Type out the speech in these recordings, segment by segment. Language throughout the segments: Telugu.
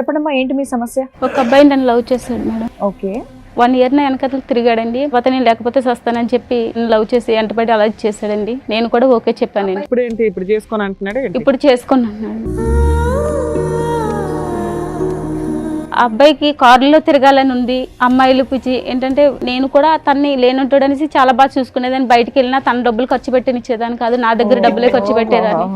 చెప్పడమ్మా, ఏంటి మీ సమస్య? ఒక అబ్బాయి నన్ను లవ్ చేశాడు మేడం. ఓకే. 1 ఇయర్ నా వెనకతలు తిరిగాడండి. నేను లేకపోతే వస్తానని చెప్పి లవ్ చేసి వెంటబడి అలా చేశాడండి. నేను కూడా ఓకే చెప్పానండి. ఇప్పుడు ఏంటి ఇప్పుడు చేసుకోని అంటున్నాడు? ఇప్పుడు చేసుకున్నాను. ఆ అబ్బాయికి కారులో తిరగాలని ఉంది. అమ్మాయిలు పిచ్చి ఏంటంటే నేను కూడా తన్ని లేనుంటాడు అనేసి చాలా బాగా చూసుకునేదాన్ని. బయటికి వెళ్ళినా తన డబ్బులు ఖర్చు పెట్టనిచ్చేదాన్ని కాదు, నా దగ్గర డబ్బులే ఖర్చు పెట్టేదాన్ని.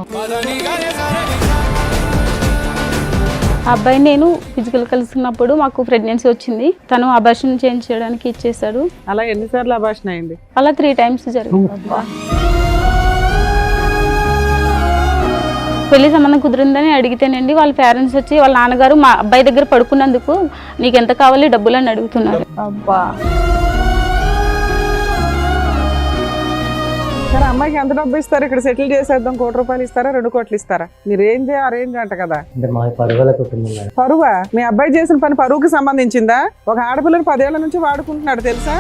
ఆ అబ్బాయి నేను ఫిజికల్ కలిసినప్పుడు మాకు ప్రెగ్నెన్సీ వచ్చింది. తను అబార్షన్ చేయించడానికి ఇచ్చేసాడు. అలా ఎన్నిసార్లు అబార్షన్ అయింది? అలా 3 times జరిగింది. పెళ్లి సంబంధం కుదిరిందని అడిగితేనండి వాళ్ళ పేరెంట్స్ వచ్చి వాళ్ళ నాన్నగారు మా అబ్బాయి దగ్గర పడుకున్నందుకు నీకు ఎంత కావాలి డబ్బులు అని అడుగుతున్నారు. అబ్బా. సరే, అమ్మాయికి ఎంత డబ్బు ఇస్తారు? ఇక్కడ సెటిల్ చేసేద్దాం, 1 కోటి రూపాయలు ఇస్తారా, 2 కోట్లు ఇస్తారా? మీ రేంజ్ ఆ రేంజ్ అంట కదా. పరువా? మీ అబ్బాయి చేసిన పని పరువుకి సంబంధించిందా? ఒక ఆడపిల్లని 10 ఏళ్ల నుంచి వాడుకుంటున్నాడు తెలుసా?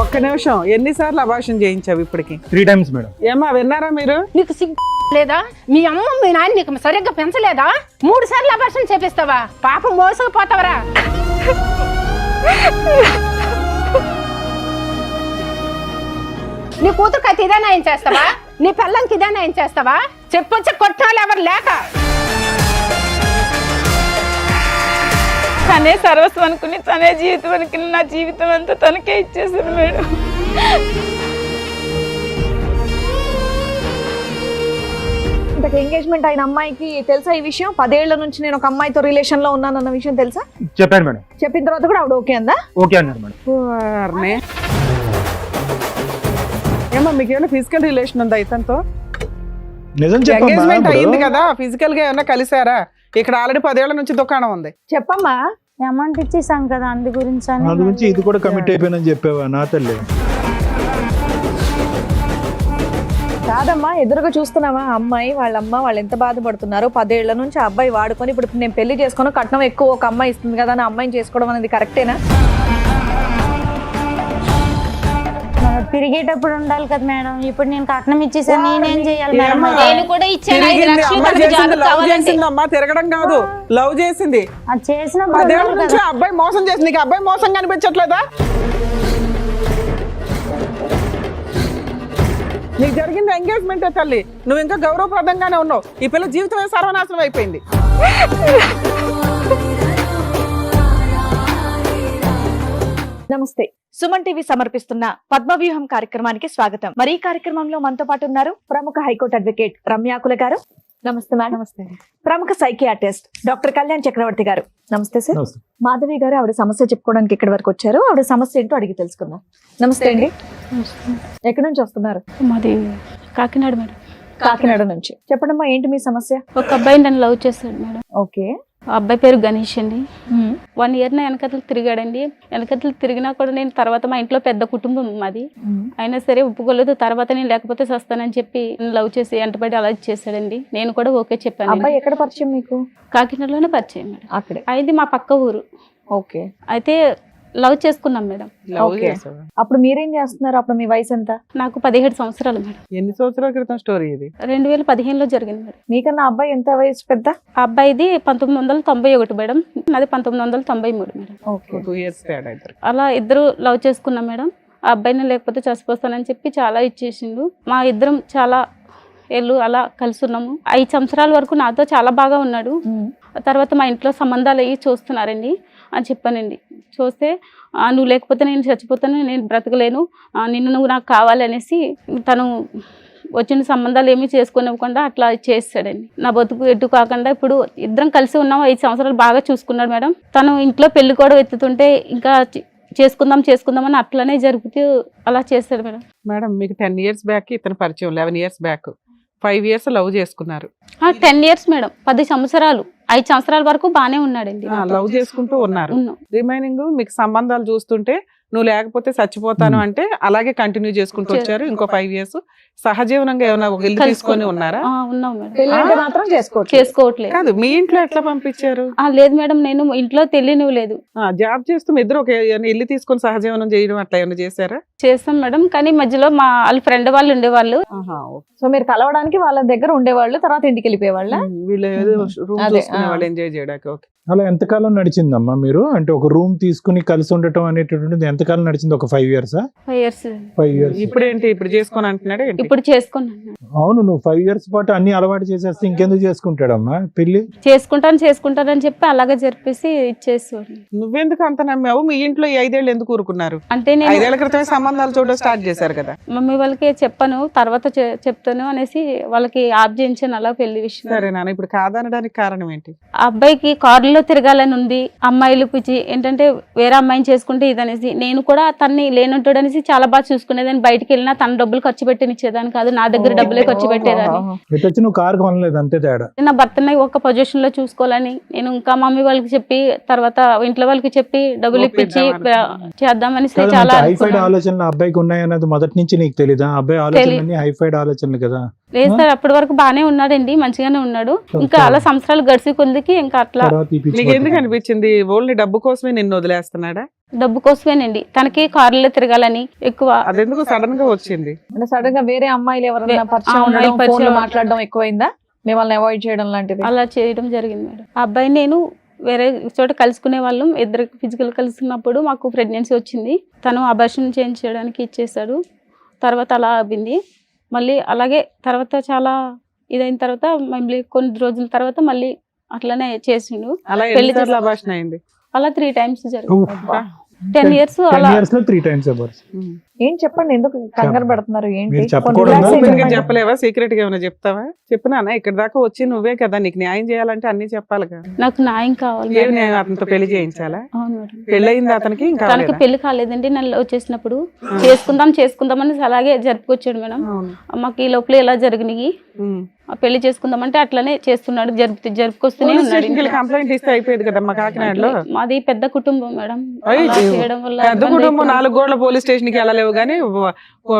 ఒక్క నిమిషం, ఎన్నిసార్లు అబార్షన్ చేయించావు ఇప్పటికి? 3 times మేడం. ఏమా విన్నారా మీరు? నీకు సిగ్గు లేదా? మీ అమ్మ మీ నాన్న నీకు సరిగ్గా పెంచలేదా? 3 సార్లు అబార్షన్ చేపిస్తావా? పాపం మోసపోతావరా? నీ కూతురుకి అయితే ఇదే న్యాయం చేస్తావా? నీ పిల్లలకి ఇదే న్యాయం చేస్తావా? చెప్పొచ్చి కొట్టాలి ఎవరు లేక. తనే సర్వస్వం అనుకుని, తనే జీవితం అనుకుని నా జీవితం అంతా తనకే ఇచ్చేసాను మేడం. ఇంతకు ఎంగేజ్మెంట్ అయిన అమ్మాయికి తెలుసా ఈ విషయం? 10 ఏళ్ల నుంచి నేను ఒక అమ్మాయితో రిలేషన్ లో ఉన్నానన్న విషయం తెలుసా? చెప్పాను మేడం. చెప్పిన తర్వాత కూడా ఆవిడ ఓకే అందా? ఓకే అన్నారు మేడం. ఏమో మీకేమైనా ఫిజికల్ రిలేషన్ ఉందా ఇతనితో? నిజం ఎంగేజ్మెంట్ అయింది కదా, ఫిజికల్ గా ఏమైనా కలిసారా? ఇక్కడ ఆల్రెడీ 10 ఏళ్ల నుంచి దుకాణం ఉంది. చెప్పమ్మా. అమౌంట్ ఇచ్చేసాం కదా, అందు గురించి ఇది కూడా కమిట్ అయిపోయిందని చెప్పావా నా తల్లి? కాదమ్మా, ఎదురుగా చూస్తున్నావా అమ్మాయి వాళ్ళ అమ్మ వాళ్ళు ఎంత బాధపడుతున్నారు. 10 ఏళ్ల నుంచి ఆ అబ్బాయి వాడుకొని ఇప్పుడు నేను పెళ్లి చేసుకుని కట్నం ఎక్కువ ఒక అమ్మాయి ఇస్తుంది కదా అని అమ్మాయిని చేసుకోవడం అనేది కరెక్టేనా? తిరిగేటప్పుడు ఉండాలి కదా మేడం. ఇప్పుడు నేను కట్నం ఇచ్చేసాను, నేనేం చేయాలి మేడం? నేను కూడా ఇచ్చాను 5 లక్షలు. అమ్మా తిరగడం కాదు, లవ్ చేసింది. అది చేసినప్పుడు 10 ఏళ్ల నుంచి అబ్బాయి మోసం చేసింది. నీకు అబ్బాయి మోసం కనిపించట్లేదా? నీకు జరిగింది ఎంగేజ్మెంట్ తల్లి, నువ్వు ఇంకా గౌరవప్రదంగానే ఉన్నావు. ఈ పిల్ల జీవితమే సర్వనాశనం అయిపోయింది. నమస్తే. సుమన్ టీవీ సమర్పిస్తున్న పద్మవ్యూహం కార్యక్రమానికి స్వాగతం. మరి ఈ కార్యక్రమంలో మనతో పాటు ఉన్నారు ప్రముఖ హైకోర్టు అడ్వకేట్ రమ్యాకుల గారు. నమస్తే మేడం. నమస్తే. ప్రముఖ సైకియాట్రిస్ట్ డాక్టర్ కళ్యాణ్ చక్రవర్తి గారు. నమస్తే సార్. మాధవి గారు ఆవిడ సమస్య చెప్పుకోవడానికి ఇక్కడి వరకు వచ్చారు. ఆవిడ సమస్య ఏంటో అడిగి తెలుసుకుందాం. నమస్తే అండి. ఎక్కడి నుంచి వస్తున్నారు? మాది కాకినాడ మేడం. కాకినాడ నుంచి. చెప్పడమ్మా, ఏంటి మీ సమస్య? ఒక అబ్బాయి నన్ను లవ్ చేశాడు మేడం. ఓకే. ఆ అబ్బాయి పేరు గణేష్ అండి. 1 ఇయర్ నా వెనకతలు తిరిగాడండి. వెనకతలు తిరిగినా కూడా నేను తర్వాత మా ఇంట్లో పెద్ద కుటుంబం మాది, అయినా సరే ఒప్పుకోలేదు. తర్వాత నేను లేకపోతే వస్తానని చెప్పి లవ్ చేసి వెంటబడి అలా చేశాడండి. నేను కూడా ఓకే చెప్పాను. అబ్బాయి ఎక్కడ పరిచయం మీకు? కాకినాడలోనే పరిచయం మేడం. అక్కడే. అది మా పక్క ఊరు. ఓకే. అయితే లవ్ చేసుకున్నాం మేడం. అప్పుడు మీరేం చేస్తున్నారు? అప్పుడు మీ వయసు ఎంత? నాకు 17 సంవత్సరాలు మేడం. ఎన్ని సంవత్సరాల క్రితం స్టోరీ ఇది? 2015లో జరిగింది మేడం. మీకన్నా అబ్బాయి ఎంత వయసు పెద్ద? ఆ అబ్బాయిది 1991 మేడం, నాది 1993 మేడం. ఓకే. 2 years తేడా. అలా ఇద్దరు లవ్ చేసుకున్నాం మేడం. ఆ అబ్బాయిని లేకపోతే చచ్చిపోతానని చెప్పి చాలా ఇచ్చేసిండు. మా ఇద్దరం చాలా ఏళ్ళు అలా కలిసి ఉన్నాము. 5 సంవత్సరాల వరకు నాతో చాలా బాగా ఉన్నాడు. తర్వాత మా ఇంట్లో సంబంధాలు అయ్యి చూస్తున్నారండి అని చెప్పానండి. చూస్తే నువ్వు లేకపోతే నేను చచ్చిపోతాను, నేను బ్రతకలేను, నువ్వు నాకు కావాలి అనేసి తను వచ్చిన సంబంధాలు ఏమీ చేసుకోనివ్వకుండా అట్లా చేస్తాడండి. నా బతుకు ఎటు కాకుండా ఇప్పుడు ఇద్దరం కలిసి ఉన్నాము. 5 సంవత్సరాలు బాగా చూసుకున్నాడు మేడం. తను ఇంట్లో పెళ్లి కూడా ఎత్తుతుంటే ఇంకా చేసుకుందాం అని అట్లనే జరుగుతూ అలా చేస్తాడు మేడం. మేడం మీకు 10 years బ్యాక్ ఇతను పరిచయం, 11 years బ్యాక్, 5 years లవ్ చేసుకున్నారు. 10 years మేడం, 10 సంవత్సరాలు, 5 సంవత్సరాల వరకు బానే ఉన్నాడండి. లవ్ చేసుకుంటూ ఉన్నారు. రిమైనింగ్ మీకు సంబంధాలు చూస్తుంటే నువ్వు లేకపోతే చచ్చిపోతాను అంటే అలాగే కంటిన్యూ చేసుకుంటూ వచ్చారు. ఇంకో 5 years సహజీవనంగా ఏమైనా ఒక ఇల్లు తీసుకొని ఉన్నారా? ఉన్నాం మేడం. మాత్రం చేసుకోవట్లేదు. కాదు, మీ ఇంట్లో ఎట్లా పంపించారు? లేదు మేడం, నేను ఇంట్లో తెలియనివ్వలేదు. జాబ్ చేస్తూ ఇద్దరు ఒక ఇల్లు తీసుకొని సహజీవనం చేయడం అట్లా ఏమైనా చేశారా? చేస్తాం మేడం, కానీ మధ్యలో మా వాళ్ళ ఫ్రెండ్ వాళ్ళు ఉండేవాళ్ళు. ఆహా, ఓకే. సో మీరు కలవడానికి వాళ్ళ దగ్గర ఉండేవాళ్ళు, తర్వాత ఇంటికి వెళ్ళిపోయేవాళ్ళ? వీళ్ళు ఏదో రూమ్ అదే, చూసుకునే వాళ్ళు ఆ. ఎంజాయ్ చేయడానికి. ఓకే. అలా ఎంతకాలం నడిచిందమ్మా మీరు? అంటే ఒక రూమ్ తీసుకుని కలిసి ఉండటం అనేటటువంటిది ఎంతకాలం నడిచింది? ఒక 5 years? 5 years 5 years. ఇప్పుడు ఏంటి, ఇప్పుడు చేసుకొని అంటున్నాడు ఏంటి? ఇప్పుడు చేసుకున్నాను. అవును, నువ్వు 5 years పాటు అన్ని అలవాటు చేసేస్తే ఇంకెందుకు చేసుకుంటాడమ్మా పెళ్లి? చేసుకుంటానని చెప్పి అలాగే జరిపేసి ఇచ్చేసేవాడు. నువ్వెందుకు అంత నమ్మావు? మీ ఇంట్లో ఈ 5 ఏళ్ళు ఎందుకు ఊరుకున్నారు? అంటే నేను 5 ఏళ్ల క్రితమే సంబంధాలు చూడడం స్టార్ట్ చేశారు కదా. మమ్మీ వాళ్ళకి చెప్పాను, తర్వాత చెప్తాను అనేసి వాళ్ళకి ఆప్ చేయించాను అలా పెళ్లి విషయం. సరే నాన్న, ఇప్పుడు కాదనడానికి కారణం ఏంటి? ఆ అబ్బాయికి కారులో తిరగాలని ఉంది, అమ్మాయిలు పిచ్చి ఏంటంటే వేరే అమ్మాయిని చేసుకుంటే ఇదనేసి. నేను కూడా తన్ని లేనుంటాడు అనేసి చాలా బాగా చూసుకునేదాన్ని. బయటికి వెళ్ళినా తన డబ్బులు ఖర్చు పెట్టినిచ్చేదాన్ని కాదు, నా దగ్గర డబ్బులే ఖర్చు పెట్టేదాన్ని. ఎటు వచ్చి నువ్వు కారు కొనలేదు, అంతే తేడా. నా భర్తని ఒక పొజిషన్ లో చూసుకోవాలని నేను ఇంకా మమ్మీ వాళ్ళకి చెప్పి, తర్వాత ఇంట్లో వాళ్ళకి చెప్పి డబ్బులు ఇప్పించి చేద్దామనేసి చాలా హైఫైడ్ అనుకున్నాను. ఆలోచనలు అబ్బాయికి ఉన్నాయన్నది మొదటి నుంచి నీకు తెలీదా? అబ్బాయి ఆలోచనలన్నీ హైఫైడ్ ఆలోచనలు కదా. లేదు సార్, అప్పటి వరకు బాగానే ఉన్నాడండి, మంచిగానే ఉన్నాడు. ఇంకా అలా సంవత్సరాలు గడిచి కొద్దికి ఇంకా అట్లా తర్వాత ఈ పిచ్చి నీకు ఎందుకు పట్టుకుంది. అనిపించింది? ఓన్లీ డబ్బు కోసమే నిన్ను వదిలేస్తున్నాడా? డబ్బు కోసమేనండి, తనకి కారులో తిరగాలని ఎక్కువ. అదెందుకు సడన్ గా వచ్చింది? అంటే సడన్ గా వేరే అమ్మాయిలు ఎవరైనా పరిచయం అమ్మాయిలు ఉండడం, పరిచయం ఫోన్లో మాట్లాడడం ఎక్కువైందా? మిమ్మల్ని అవాయిడ్ చేయడం లాంటిది? అలా చేయడం జరిగింది మేడం. ఆ అబ్బాయి నేను వేరే చోట కలుసుకునే వాళ్ళం, ఇద్దరు ఫిజికల్ కలుసుకున్నప్పుడు మాకు ప్రెగ్నెన్సీ వచ్చింది. తను అబార్షన్ చేయించడానికి ఇచ్చేసాడు. తర్వాత అలా అయింది. మళ్ళీ అలాగే తర్వాత చాలా ఇదైన తర్వాత మళ్ళీ కొన్ని రోజుల తర్వాత మళ్ళీ అట్లనే చేసిండు. అలా పెళ్లి ఎన్నిసార్లు అభాషణ అయింది? అలా 3 times జరిగింది. ఉఫ్. 10 years 10 అలా. years లో 3 times abortion. ఏం చెప్పండి, ఎందుకు కంగారు పెడుతున్నారు? ఏంటి మీరు కొన్ని చెప్పకూడదా? relax ఓపెన్ గా అయ్యండి. చెప్పలేవా? సీక్రెట్ గా ఏమైనా చెప్తావా? చెప్పినానా? ఇక్కడ దాకా వచ్చి నువ్వే కదా, నీకు న్యాయం చేయాలంటే అన్ని చెప్పాలి కదా. నాకు న్యాయం కావాలి ఏమి మేడం. న్యాయం? అతనితో పెళ్లి చేయించాలా? అవును మేడం. పెళ్ళయింది అతనికి? ఇంకా తనకి కాలేదా? పెళ్లి కాలేదండి. నన్ను లవ్ చేసినప్పుడు చేసుకుందాం అని అలాగే జరుపుకొచ్చాడు మేడం. అవును. మాకు ఈ లోపల ఎలా జరిగినాయి, ఉమ్. ఆ పెళ్లి చేసుకుందామంటే అట్లనే చేస్తున్నాడు, జరుపుకొస్తూనే పోలీస్ ఉన్నాడు. స్టేషన్కి వెళ్ళి కంప్లైంట్ ఇస్తే అయిపోయేది కదా మా కాకినాడలో. మాది పెద్ద కుటుంబం మేడం. అయ్యో. అలా చేయడం వల్ల పెద్ద ఇబ్బంది కుటుంబం, అయిపోయింది. 4 గోడల పోలీస్ స్టేషన్ కి వెళ్ళలేవు కానీ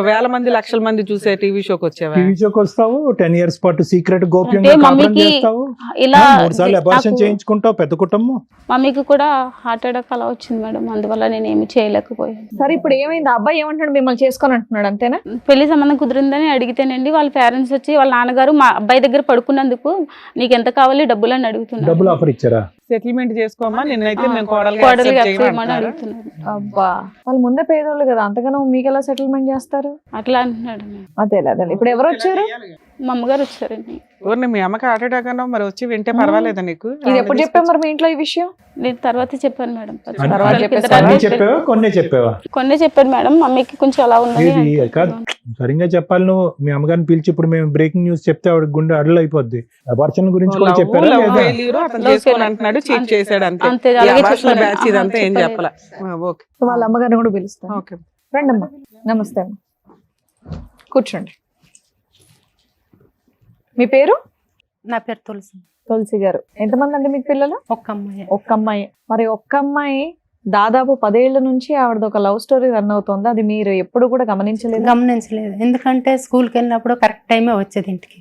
వేల మంది లక్షల మంది చూసే టీవీ షోకి వచ్చావా? టీవీ షోకి వస్తావు, 10 years పాటు సీక్రెట్ అంటే గోప్యంగా కాపురం మమ్మీకి చేస్తావు, ఇలా 3 సార్లు అబార్షన్ నాకు- చేయించుకుంటావు. పెద్ద కుటుంబం. మమ్మీకి కూడా హార్ట్ అటాక్ అలా వచ్చింది మేడం, అందువల్ల నేను ఏమి చేయలేకపోయాను. సరే ఇప్పుడు ఏమైంది? ఆ అబ్బాయి ఏమంటాడు? మిమ్మల్ని చేసుకొని అంటున్నాడు అంతేనా? పెళ్లి సంబంధం కుదిరిందని అడిగితేనండి వాళ్ళ పేరెంట్స్ వచ్చి వాళ్ళ నాన్నగారు మా అబ్బాయి దగ్గర పడుకున్నందుకు నీకు ఎంత కావాలి డబ్బులు అని అడుగుతున్నారు. డబ్బులు ఆఫర్ ఇచ్చారా? సెటిల్మెంట్ చేసుకోమా, నిన్నైతే మేము కోడలిగా కోడలుగా accept చేయమని అడుగుతున్నారు. అబ్బా, వాళ్ళు ముందే పేదోళ్ళు కదా, అంతగానో మీకు ఎలా సెటిల్మెంట్ చేస్తారు? అట్లా అంటున్నాడు మేడం. అదే అదే. ఇప్పుడు ఎవరు వచ్చారు? మా అమ్మగారు వచ్చారండి. ఊరిని మీ అమ్మకి హార్ట్ అటాక్ అన్నావు, మరి వచ్చి వింటే పర్వాలేదా నీకు? ఇది ఎప్పుడు చెప్పావు మరి మీ ఇంట్లో ఈ విషయం? నేను తర్వాత చెప్పాను మేడం. తర్వాత చెప్పేసారా? అన్ని చెప్పావా, కొన్నే చెప్పావా? కొన్నే చెప్పాడు మేడం. మమ్మీకి కొంచెం అలా ఉన్నది ఇది అంటే. కాదు, సరిగ్గా చెప్పాలి. నువ్వు మీ అమ్మగారిని పిలిచి ఇప్పుడు మేము బ్రేకింగ్ న్యూస్ చెప్తే ఆవిడ గుండె అడలు అయిపోద్ది. అబార్షన్ గురించి కూడా చెప్పారా లేదా? అతను చేసుకొని అంటున్నాడు, చీట్ చేశాడు అంతే. అంతే, ఈ అలాగే అబార్షన్ చెప్పాను. బ్యాచ్ ఇదంతా ఏం చెప్పలేదు. చెప్పాల. ఓకే సో వాళ్ళ అమ్మగారిని కూడా పిలుస్తాను. ఓకే. రండి అమ్మా. నమస్తే అమ్మా, కూర్చోండి. మీ పేరు? నా పేరు తులసి. తులసి గారు. ఎంతమంది అండి మీకు పిల్లలు? ఒక్క అమ్మాయి. ఒక్క అమ్మాయి. మరి ఒక్క అమ్మాయి దాదాపు 10 ఏళ్ల నుంచి ఆవిడది ఒక లవ్ స్టోరీ రన్ అవుతుంది. అది మీరు ఎప్పుడు కూడా గమనించలేదు? గమనించలేదు, ఎందుకంటే స్కూల్కి వెళ్ళినప్పుడు కరెక్ట్ టైమే వచ్చేది, ఇంటికి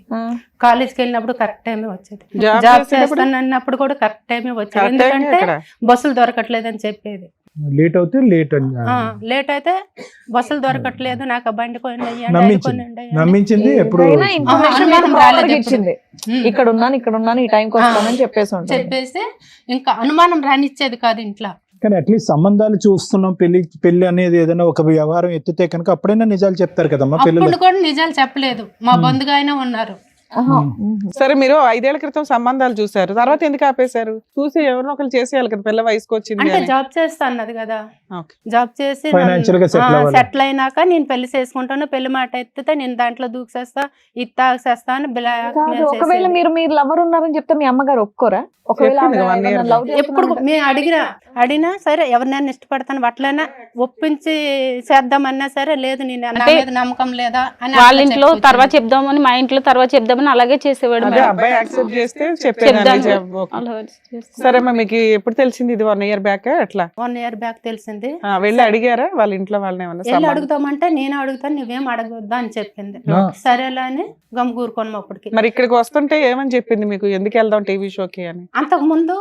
కాలేజ్కి వెళ్ళినప్పుడు కరెక్ట్ టైమే వచ్చేది, జాబ్ జాబ్ చేసేటప్పుడు? చేస్తాను అన్నప్పుడు కూడా కరెక్ట్ టైమే వచ్చేది. Correct time ఎందుకంటే ఎక్కడ? బస్సులు దొరకట్లేదని చెప్పేది. లేట్ అవుతే లేట్ అని లేట్ అయితే బస్సులు దొరకట్లేదు, నాకు ఆ బండి కొనండి, నమ్మించింది. ఎప్పుడు అయినా information అనుమానం మీకు రాలేదు proper గా ఎప్పుడు. ఇచ్చింది. ఇక్కడ ఉన్నాను ఈ టైంకి వస్తానని చెప్పేసి ఉంటుంది. చెప్పేసి ఇంకా అనుమానం రానిచ్చేది కాదు ఇంట్లో. కానీ అట్లీస్ట్ సంబంధాలు చూస్తున్నాం, పెళ్లి అనేది ఏదైనా ఒక వ్యవహారం ఎత్తితే కనుక అప్పుడైనా నిజాలు చెప్తారు కదమ్మా పిల్లలు. అప్పుడు కూడా నిజాలు చెప్పలేదు, మా బంధుగా అయినా ఉన్నారు. ఆహా. సరే, మీరు 5 ఏళ్ల క్రితం సంబంధాలు చూసారు, తర్వాత ఎందుకు ఆపేశారు? చూసి ఎవరినో ఒకరు చేసేయాలి కదా, పిల్ల వయసుకు వచ్చింది అంటే అని. జాబ్ చేస్తా అన్నది కదా, ఓకే. జాబ్ చేసి Financial గా settle అవ్వాలి. సెటిల్ అయినాక నేను పెళ్లి చేసుకుంటాను, పెళ్లి మాట ఎత్తితే నేను దాంట్లో దూకేస్తా, ఇది తాగేస్తా అని కాదు, ఒకవేళ మీరు లవర్ ఉన్నారని చెప్తే మీ అమ్మగారు ఒప్పుకోరా? ఒకవేళ చెప్పింది ఆవిడ 1 year ఏమన్నా love ఎప్పుడు చేస్తున్నానంటే? మేము అడిగినా సరే, ఎవరినైనా ఇష్టపడతాను అట్లైనా ఒప్పించి చేద్దామన్నా సరే, లేదు నేను నా అంటే మీద నమ్మకం లేదా అని వాళ్ళ అట్లా ఇంట్లో చెప్పుకొచ్చింది. తర్వాత చెప్దామని, మా ఇంట్లో తర్వాత చెప్దామని అలాగే చేసేవాడు అదే మేడం. అబ్బాయి యాక్సెప్ట్ చేస్తే చెప్దాం. చెప్పాను. అలా చేస్తాం. సరే అమ్మా, మీకు ఎప్పుడు తెలిసింది ఇది? 1 year బ్యాక్ అట్లా 1 year బ్యాక్ తెలిసింది. వెళ్ళి అడిగారా వాళ్ళ ఇంట్లో వాళ్ళని ఏమన్నా వెళ్ళి సంబంధం? అడుగుతామంటే నేను అడుగుతాను, నువ్వేం అడగొద్దా అని చెప్పింది. ఆ. సరేలా అని గమ్ముకూరుకోను అప్పటికి. మరి ఇక్కడికి వస్తుంటే ఏమని చెప్పింది మీకు? ఎందుకు వెళ్దాం టీవీ షోకి అని? అంతకు ముందు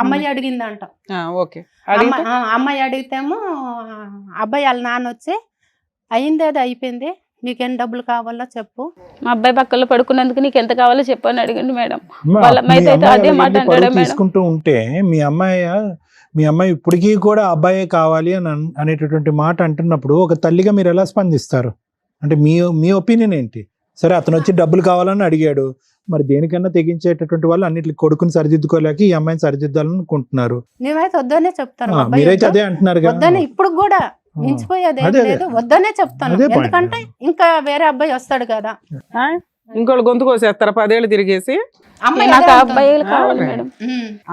అమ్మాయి అడిగిందంట. ఓకే. అడిగితే అమ్మాయి అడిగితేమో అబ్బాయి వాళ్ళ నాన్న వచ్చి అయిందేదో అయిపోయింది, నీకేం డబ్బులు కావాలో చెప్పు. మా అబ్బాయి పక్కలో పడుకున్నందుకు నీకు ఎంత కావాలో చెప్పని అడిగండి మేడం. అమ్మా, వాళ్ళ మీ అమ్మాయి అయితే అమ్మాయి అదే మాట వెళ్ళి అంటాడా పరువు మేడం? తీసుకుంటూ ఉంటే మీ అమ్మాయి ఇప్పటికీ కూడా అబ్బాయే కావాలి అని అనేటటువంటి మాట అంటున్నప్పుడు ఒక తల్లిగా మీరు ఎలా స్పందిస్తారు? అంటే మీ ఒపీనియన్ ఏంటి? సరే, అతను వచ్చి డబ్బులు కావాలని అడిగాడు, మరి దేనికన్నా తెగించేటటువంటి వాళ్ళు అన్నిటికి కొడుకుని సరిదిద్దుకోలేక ఈ అమ్మాయిని సరిదిద్దాలని అనుకుంటున్నారు. మేమైతే వద్దనే చెప్తాను. మా అబ్బాయి మీరైతే వద్దు. అదే అంటున్నారు కదా. వద్దనే ఇప్పుడు కూడా మించిపోయేది ఏం అదే. లేదు, వద్దనే చెప్తాను. అదే point. ఎందుకంటే ఇంకా వేరే అబ్బాయి వస్తాడు కదా. ఆ? ఇంకోళ్ళు గొంతు కోసేస్తారా 10 ఏళ్ళు తిరిగేసి? అమ్మాయి నాకు అదే ఆ అంటుంది. అబ్బాయిలు కావాలి మేడం.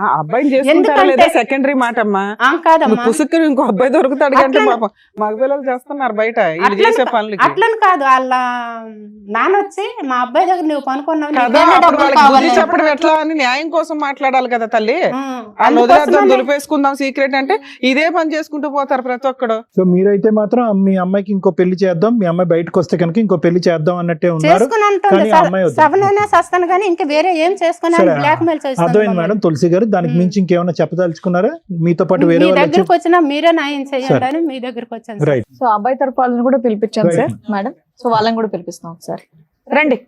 ఆ అబ్బాయిని చేసుకుంటారా లేదా సెకండరీ మాట అమ్మా. కాదమ్మా, పుసుక్కుని ఇంకో అబ్బాయి దొరుకుతాడు కంటే అట్లనే- పాపం మగ పిల్లలు చేస్తున్నారు బయట వీళ్ళు అట్లని చేసే పనులకి అట్లని కాదు, వాళ్ళ నాన్న వచ్చి మా అబ్బాయి దగ్గర నువ్వు పనుకున్నావు, కదా. నీకేమైనా అప్పుడు డబ్బులు వాళ్ళకి బుద్ధి కావాలి. చెప్పడం ఎట్లా అని న్యాయం కోసం మాట్లాడాలి కదా తల్లి. వాళ్ళు అందుకోసమనే- వదిలేద్దాం, దులిపేసుకుందాం సీక్రెట్ అంటే ఇదే పని చేసుకుంటూ పోతారు ప్రతి ఒక్కడు. సో మీరైతే మాత్రం మీ అమ్మాయికి ఇంకో పెళ్లి చేద్దాం, మీ అమ్మాయి బయటకు వస్తే కనుక ఇంకో పెళ్లి చేద్దాం అన్నట్టే ఉన్నారు. చేసుకుని అంటుంది, కానీ ఆ అమ్మాయి వద్దు. సవనైనా సస్తాను కానీ ఇంకా వేరే ఏం చేసుకుని సరే, బ్లాక్ మెయిల్ అర్థమైంది మేడం. తులసి గారు, దానికి మించి ఇంకేమైనా చెప్పదలుచుకున్నారా? మీతో పాటు వేరే మీ వాళ్ళు దగ్గరకు వచ్చినా మీరే న్యాయం చేయండి సరే. అని మీ దగ్గరకు వచ్చాను. రైట్. సో అబ్బాయి తరపు వాళ్ళని కూడా పిలిపించాం Right. Sir madam. సో వాళ్ళని కూడా పిలిపిస్తాం ఒకసారి. రండి,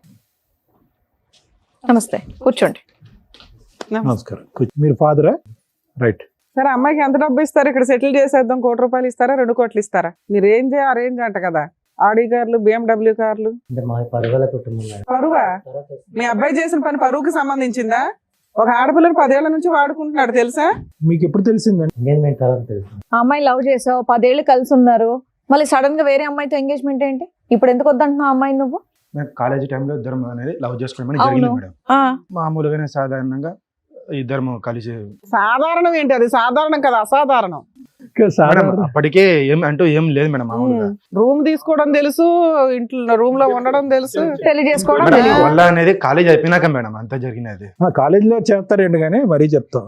నమస్తే, కూర్చోండి. నమస్కారం. మీరు ఫాదరా? రైట్. సరే, అమ్మాయికి ఎంత డబ్బు ఇస్తారు? ఇక్కడ సెటిల్ చేసేద్దాం, 1 కోటి రూపాయలు ఇస్తారా 2 కోట్లు ఇస్తారా? నీ రేంజ్ ఆ రేంజ్ అంట కదా. ఆడి కార్లు, BMW కార్లు. పరువా? మీ అబ్బాయి చేసిన పని పరువుకి సంబంధించిందా? ఒక ఆడపిల్లని 10 ఏళ్ల నుంచి వాడుకుంటున్నాడు తెలుసా? మీకు ఎప్పుడు తెలిసిందండి? ఆ అమ్మాయి లవ్ చేసావు, 10 ఏళ్ళు కలిసి ఉన్నారు, మళ్ళీ సడన్ గా వేరే అమ్మాయితో ఎంగేజ్మెంట్ ఏంటి? ఇప్పుడు ఎందుకు వద్దంటున్నావు అమ్మాయి నువ్వు? మేము కాలేజీ టైంలో ఇద్దరం అనేది లవ్ చేసుకోవడం అవును. జరిగింది మేడం. మామూలుగానే సాధారణంగా ఇద్దరము కలిసి సాధారణం ఏంటి? అది సాధారణం కదా, అసాధారణం. మేడం అప్పటికే ఏం లేదు మేడం. మామూలుగా రూమ్ తీసుకోవడం తెలుసు, ఇంట్లో రూమ్ లో ఉండడం తెలుసు. పెళ్లి చేసుకోవడం మేడం, తెలియదు. వల్ల అనేది కాలేజ్ అయిపోయినాక మేడం అంతా జరిగినది. కాలేజీలో చేస్తారండి, కానీ మరీ చెప్తాం.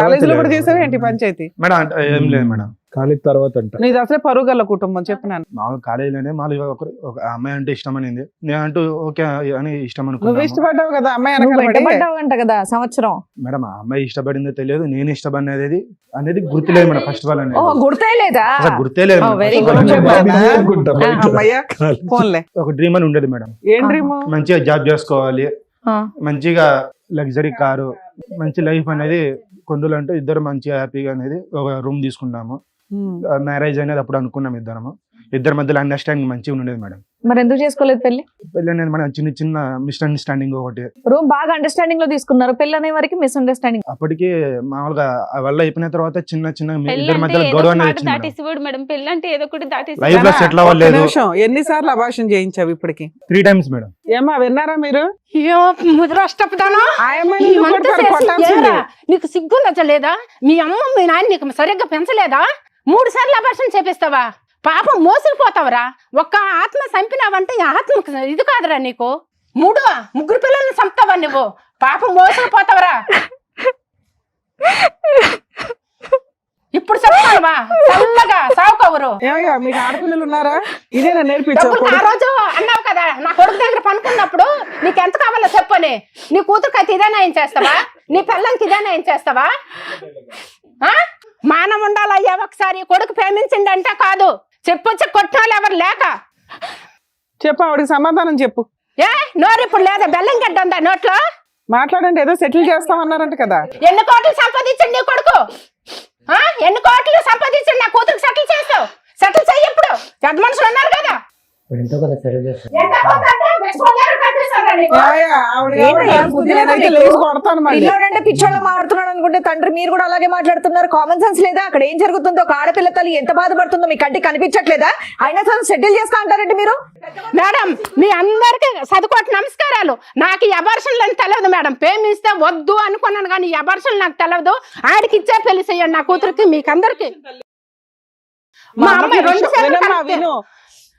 కాలేజీలో కూడా చేసావు ఏంటి పంచాయతీ? మేడం ఏం లేదు మేడం. కాలేజ్ తర్వాత అంట. నీది అసలే పరుగల్ల కుటుంబం చెప్పినాను. మామూలు కాలేజీలోనే మామూలుగా ఒక అమ్మాయి అంటే ఇష్టం అనింది, నేను అంటూ ఓకే అని ఇష్టం నువ్వు అనుకున్నాను. ఇష్టపడ్డావు కదా అమ్మాయి నువ్వు వెనకాల పడి. వెంటబడ్డావంట కదా సంవత్సరం. మేడం ఆ అమ్మాయి ఇష్టపడిందో తెలియదు, నేను ఇష్టపడినది అనేది గుర్తులేదు మేడం. ఫస్ట్ ఆఫ్ ఆల్ అనేది ఓహో, గుర్తే లేదా? అసలు గుర్తే లేదు madam. very First of all good. అనేది. అదే అనుకుంటా బయట. అమ్మయ్య ఫోన్లే. ఒక డ్రీమ్ అని ఉండేది మేడం. ఏం డ్రీమ్? మంచిగా జాబ్ చేసుకోవాలి, ఆ. మంచిగా లగ్జరీ కారు, మంచి లైఫ్ అనేది కొండలంటూ ఇద్దరు మంచిగా హ్యాపీగా అనేది ఒక రూమ్ తీసుకున్నాము. మ్యారేజ్ అనేది అప్పుడు అనుకున్నాం ఇద్దరి మధ్యలో అండర్స్టాండింగ్ మంచిగా ఉండేది మేడం. మరి ఎందుకు చేసుకోలేదు పెళ్లి? పెళ్ళి అనేది మనం చిన్న మిస్అండర్స్టాండింగ్ ఒకటి. రూమ్ బాగా అండర్స్టాండింగ్ లో తీసుకున్నారు, పెళ్లి అనే వరకు మిస్అండర్స్టాండింగ్. అప్పటికి మామూలుగా వల్ల అయిపోయిన తర్వాత చిన్న పెళ్ళి ఇద్దరి అంటే మధ్యలో ఏదో గొడవ ఒక అనేది మాట వచ్చింది మేడం. దాటేసివాడు మేడం. పెళ్ళి అంటే ఏదో ఒకటి దాటేసి లైఫ్ లో సెటిల్ అవ్వలేదు. ఎన్నిసార్లు అభాషణ చేయించావు ఇప్పటికి? 3 times మేడం. ఏమా విన్నారా మీరు? అయ్యో ముద్రష్టపదానా, ఆయమ్మని ఎందుకు కొడతారు? కొట్టాల్సిందే. నీకు సిగ్గు లజ్జలేదా? మీ అమ్మ మీ నాన్న నీకు సరిగ్గా పెంచలేదా? 3 సార్లు అభాషణ చేపిస్తావా? పాపం మోసుకుపోతావరా? ఒక్క ఆత్మ చంపినావంటే ఈ ఆత్మకు ఇది కాదురా నీకు. 3 పిల్లల్ని చంపుతావా నువ్వు? పాపం మోసుకుపోతావరా? ఇప్పుడు చెప్తావా? చల్లగా సావుకోవరు. ఏమయ్యా మీకు ఆడపిల్లలు ఉన్నారా? ఇదేనా నేర్పించావు? డబ్బులు ఆ రోజు అన్నావు కదా, నా కొడుకు దగ్గర పనుకున్నప్పుడు నీకు ఎంత కావాలో చెప్పని. నీ కూతురుకి అయితే ఇదే న్యాయం చేస్తావా? నీ పిల్లలకి ఇదే న్యాయం చేస్తావా? మానం ఉండాలయ్యా. ఒకసారి కొడుకు ప్రేమించిండంటే కాదు, చెప్పొచ్చి కొట్టాలి ఎవరు లేక. చెప్పు, ఆవిడకి సమాధానం చెప్పు. ఏ నోరు ఇప్పుడు లేదా? బెల్లం గడ్డ ఉందా నోట్లో? మాట్లాడండి, ఏదో సెటిల్ చేస్తామన్నారంట కదా. ఎన్ని కోట్లు సంపాదించండి నీ కొడుకు? ఎన్ని కోట్లు సంపాదించండి నా కూతురికి సెటిల్ చేస్తావు? సెటిల్ చెయ్యి. ఇప్పుడు పెద్ద మనుషులు ఉన్నారు కదా. ఎంత కొంత అంటే బెస్ట్ వాళ్ళని కట్టిస్తారా నీకు? ఏమయ్యా, నేనైతే లేచి కొడతాను మళ్ళీ. పిల్లోడంటే పిచ్చోళ్ళ మాట్లాడుతున్నాడు అనుకుంటే తండ్రి మీరు కూడా అలాగే మాట్లాడుతున్నారు. కామన్ సెన్స్ లేదా? అక్కడ ఏం జరుగుతుందో, ఒక ఆడపిల్ల తల్లి ఎంత బాధపడుతుందో మీ కంటికి కనిపించట్లేదా? అయినా సరే సెటిల్ చేస్తా అంటారంటే మీరు. మేడం మీ అందరికి చదువుకోటి నమస్కారాలు. నాకు ఈ అబార్షన్లు అని తెలియదు మేడం. ప్రేమిస్తే వద్దు అనుకున్నాను కానీ ఈ అబార్షన్లు నాకు తెలియదు. ఆడికి ఇచ్చే పెళ్లి చెయ్యండి నా కూతురికి, మీకందరికి. మా అమ్మాయి 2 సార్లు విను,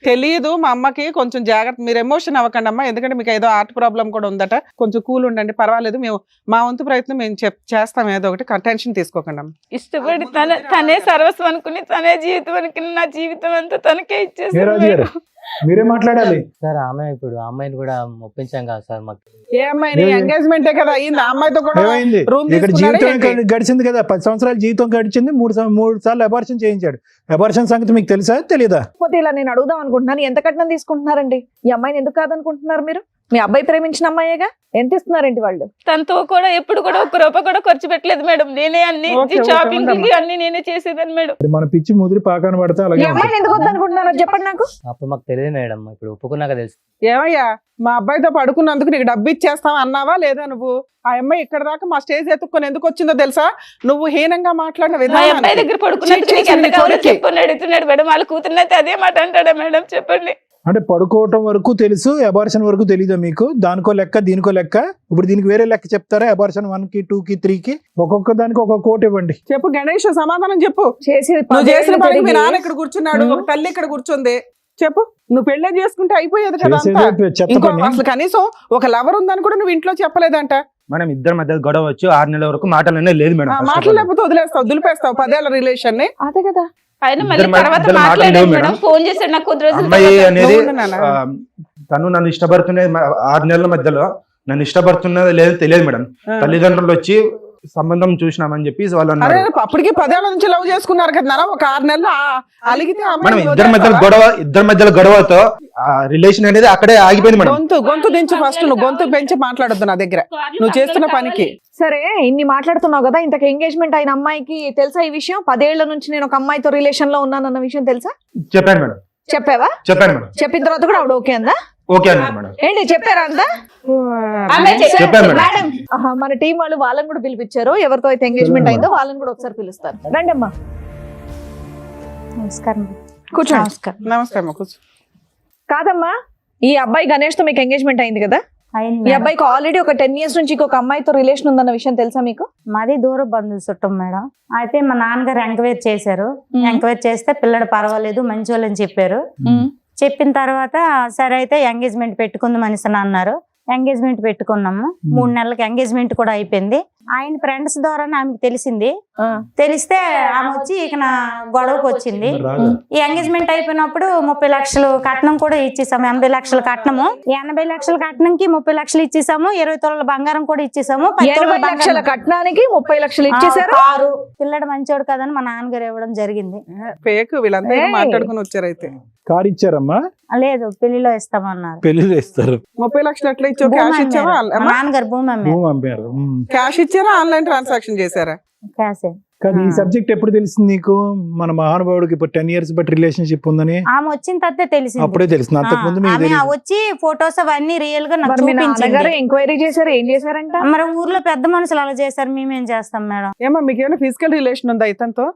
తెలియదు మా అమ్మకి, కొంచెం జాగ్రత్త. మీరు ఎమోషన్ అవ్వకండి అమ్మా, ఎందుకంటే మీకు ఏదో హార్ట్ ప్రాబ్లం కూడా ఉందట. కొంచెం కూల్ ఉండండి, పర్వాలేదు. మేము మా వంతు ప్రయత్నం మేము చేస్తాం, ఏదో ఒకటి. టెన్షన్ తీసుకోకండి అమ్మ. ఇష్టపడి తనే సర్వస్వం అనుకుని, తనే జీవితం అనుకుని, నా జీవితం అంతా తనకే ఏ ఇచ్చేసాను రాజు గారు, మేడం. మీరే మాట్లాడాలి. సార్ ఆమె ఇప్పుడు ఆ అమ్మాయిని కూడా ఒప్పించాం కదా సార్ మాకు. ఏ అమ్మాయిని? ఎంగేజ్మెంటే కదా అయింది, ఆ అమ్మాయితో కూడా ఏమైంది? రూమ్ ఇక్కడ జీవితం గడిచింది కదా, 10 సంవత్సరాల జీవితం గడిచింది, 3 సార్లు అబార్షన్ చేయించాడు. అబార్షన్ సంగతి మీకు తెలుసా తెలీదా? పోతే ఇలా నేను అడుగుదాం అనుకుంటున్నాను, ఎంత కట్నం తీసుకుంటున్నారండి? ఈ అమ్మాయిని ఎందుకు కాదనుకుంటున్నారు మీరు? మీ అబ్బాయి ప్రేమించిన అమ్మాయేగా, ఎంత ఇస్తున్నారండి వాళ్ళు? తనతో కూడా ఎప్పుడు కూడా 1 రూపాయి కూడా ఖర్చు పెట్టలేదు మేడం. నేనే అన్ని ఓకే, ఓకే, షాపింగ్ ఉండమ్మా. అన్ని నేనే చేసేదాన్ని మేడం. మరి మన పిచ్చి ముదిరి పాకాన పడితే ఈ అలాగే అమ్మాయిని ఎందుకు వద్దనుకుంటున్నారో చెప్పండి నాకు. అప్పుడు మాకు తెలియదు మేడం, ఇప్పుడు ఒప్పుకున్నాక తెలుసు. ఏమయ్యా, మా అబ్బాయితో పడుకున్నందుకు నీకు డబ్బు ఇచ్చేస్తావా అన్నావా లేదా? నువ్వు ఆ అమ్మాయి ఇక్కడ దాకా మా స్టేజ్ ఎత్తుక్కొని ఎందుకు వచ్చిందో తెలుసా? నువ్వు హీనంగా మాట్లాడిన మా విధానం. అబ్బాయి దగ్గర పడుకున్నట్టు నీకు ఎంత కావాలో చెప్పని అడుగుతున్నాడు మేడం. వాళ్ళ కూతురునైతే అదే మాట అంటాడా మేడం? చెప్పండి. అంటే పడుకోవటం వరకు తెలుసు, అబార్షన్ వరకు తెలీదా మీకు? దానికో లెక్క దీనికో లెక్క. ఇప్పుడు దీనికి వేరే లెక్క చెప్తారా? అబార్షన్ 1కి 2కి 3కి ఒక్కొక్క దానికి ఒక్కొక్క కోట్ ఇవ్వండి. చెప్పు గణేష్, సమాధానం చెప్పు. చేసి నువ్వు చేసిన పనికి మీ నాన్న ఇక్కడ కూర్చున్నాడు, ఒక తల్లి ఇక్కడ కూర్చుంది. చెప్పు, నువ్వు పెళ్ళే చేసుకుంటే అయిపోయేది కదా అంతా. చేసేదే చెత్త ఇంకో పని. అసలు కనీసం ఒక లవర్ ఉందని కూడా నువ్వు ఇంట్లో చెప్పలేదంట. మనం ఇద్దరి మధ్య గొడవ వచ్చి 6 నెలల వరకు మాటలనే లేదు మేడం. మాటలు లేకపోతే వదిలేస్తావు, దులిపేస్తావు 10 ఏళ్ల రిలేషన్ ని. అదే కదా. ఆయన మళ్ళీ ఇద్దరి తర్వాత మధ్యలో మాటలు మాట్లాడాడు లేవు మేడం. మేడం. ఫోన్ చేశాడు నాకు కొద్ది రోజుల అమ్మాయి తర్వాత. అనేది నువ్వు నాన్న. తను నన్ను ఇష్టపడుతున్నది 6 నెలల మధ్యలో నన్ను ఇష్టపడుతున్నది లేదు తెలియదు మేడం. తల్లిదండ్రులు వచ్చి సంబంధం చూసినామని చెప్పి వాళ్ళు అరే అన్నారు. అప్పటికి 10 ఏళ్ల నుంచి లవ్ చేసుకున్నారు కదా నాన్న, ఒక 6 నెలలు అలిగితే మనం అమ్మాయిని ఇద్దరి మధ్యలో గొడవతో రిలేషన్ అనేది అక్కడే ఆగిపోయింది మేడం. గొంతు దించు ఫస్ట్. నువ్వు గొంతు పెంచి మాట్లాడొద్దు నా దగ్గర, నువ్వు చేస్తున్న పనికి. సరే, ఇన్ని మాట్లాడుతున్నావు కదా, ఇంతకు ఎంగేజ్మెంట్ అయిన అమ్మాయికి తెలుసా ఈ విషయం? 10 ఏళ్ల నుంచి నేను ఒక అమ్మాయితో రిలేషన్ లో ఉన్నానన్న విషయం తెలుసా? చెప్పాను మేడం. చెప్పావా? చెప్పాను మేడం. చెప్పిన తర్వాత కూడా ఆవిడ ఓకే అందా? ఓకే అన్నారు మేడం. ఏంటి చెప్పారా అంతా? చెప్పాను మేడం. మేడం, మన టీం వాళ్ళు వాళ్ళని కూడా పిలిపించారు. ఎవరితో అయితే ఎంగేజ్మెంట్ అయిందో వాళ్ళని కూడా ఒకసారి పిలుస్తారు. రండి అమ్మా, నమస్కారం. కూర్చోండి. నమస్కారం. నమస్తే అమ్మ, కూర్చో. కాదమ్మా, ఈ అబ్బాయి గణేష్ తో మీకు ఎంగేజ్మెంట్ అయింది కదా? అయింది ఈ మేడం. అబ్బాయికి ఆల్రెడీ ఒక 10 years నుంచి ఇంకొక అమ్మాయితో రిలేషన్ ఉందన్న విషయం తెలుసా మీకు? మాది దూర బంధువులు చుట్టం మేడం. అయితే మా నాన్నగారు ఎంక్వైరీ చేశారు. ఎంక్వైరీ చేస్తే పిల్లడు పర్వాలేదు, మంచోళ్ళని చెప్పారు. చెప్పిన తర్వాత సరే అయితే ఎంగేజ్మెంట్ పెట్టుకుందాం అనేసి అన్నారు. ఎంగేజ్మెంట్ పెట్టుకున్నాము. 3 నెలలకి ఎంగేజ్మెంట్ కూడా అయిపోయింది. ఆయన ఫ్రెండ్స్ ద్వారా ఆమెకు తెలిసింది. తెలిస్తే ఆమె వచ్చి ఇక నా గొడవకు వచ్చింది. ఈ ఎంగేజ్మెంట్ అయిపోయినప్పుడు 30 లక్షలు కట్నం కూడా ఇచ్చేసాము. 80 లక్షల కట్నము, 80 లక్షల కట్నంకి 30 లక్షలు ఇచ్చేసాము. 20 తులాల బంగారం కూడా ఇచ్చేసాము. 20 లక్షల కట్నానికి 30 లక్షలు ఇచ్చేసారు. కారు పిల్లడు మంచోడు కదని మా నాన్నగారు ఇవ్వడం జరిగింది. ఫేక్ వీళ్ళంతా ఏదో మాట్లాడుకుని వచ్చారు. అయితే కారు ఇచ్చారమ్మా? లేదు, పెళ్లిలో ఇస్తామన్నారు. పెళ్లి ఇస్తారు. 30 లక్షలు ఎట్లా ఇచ్చావు? క్యాష్ ఇచ్చావా? మా నాన్నగారు భూమి అమ్మారు. భూమి అమ్మారు. క్యాష్ ఇచ్చారా, ఆన్లైన్ ట్రాన్సాక్షన్ చేశారా? క్యాషే. కానీ ఈ సబ్జెక్ట్ ఎప్పుడు తెలిసింది నీకు? మన మహానుభావుడికి ఇప్పుడు 10 years బట్టి రిలేషన్షిప్ ఉందని ఆమె వచ్చిన తర్వాత తెలిసింది. అప్పుడే తెలిసింది. అంతకు ముందు మీకు ఆమె తెలియదు. వచ్చి ఫొటోస్ అవన్నీ రియల్ గా నాకు మరి మీ నాన్నగారు చూపించింది. ఎంక్వైరీ చేశారు, ఏం చేశారంట? మరి ఊర్లో పెద్ద మనుషులు అలా చేశారు, మేమేం చేస్తాం మేడం? ఏమో మీకు ఏమైనా ఫిజికల్ రిలేషన్ ఉందా ఇతనితో?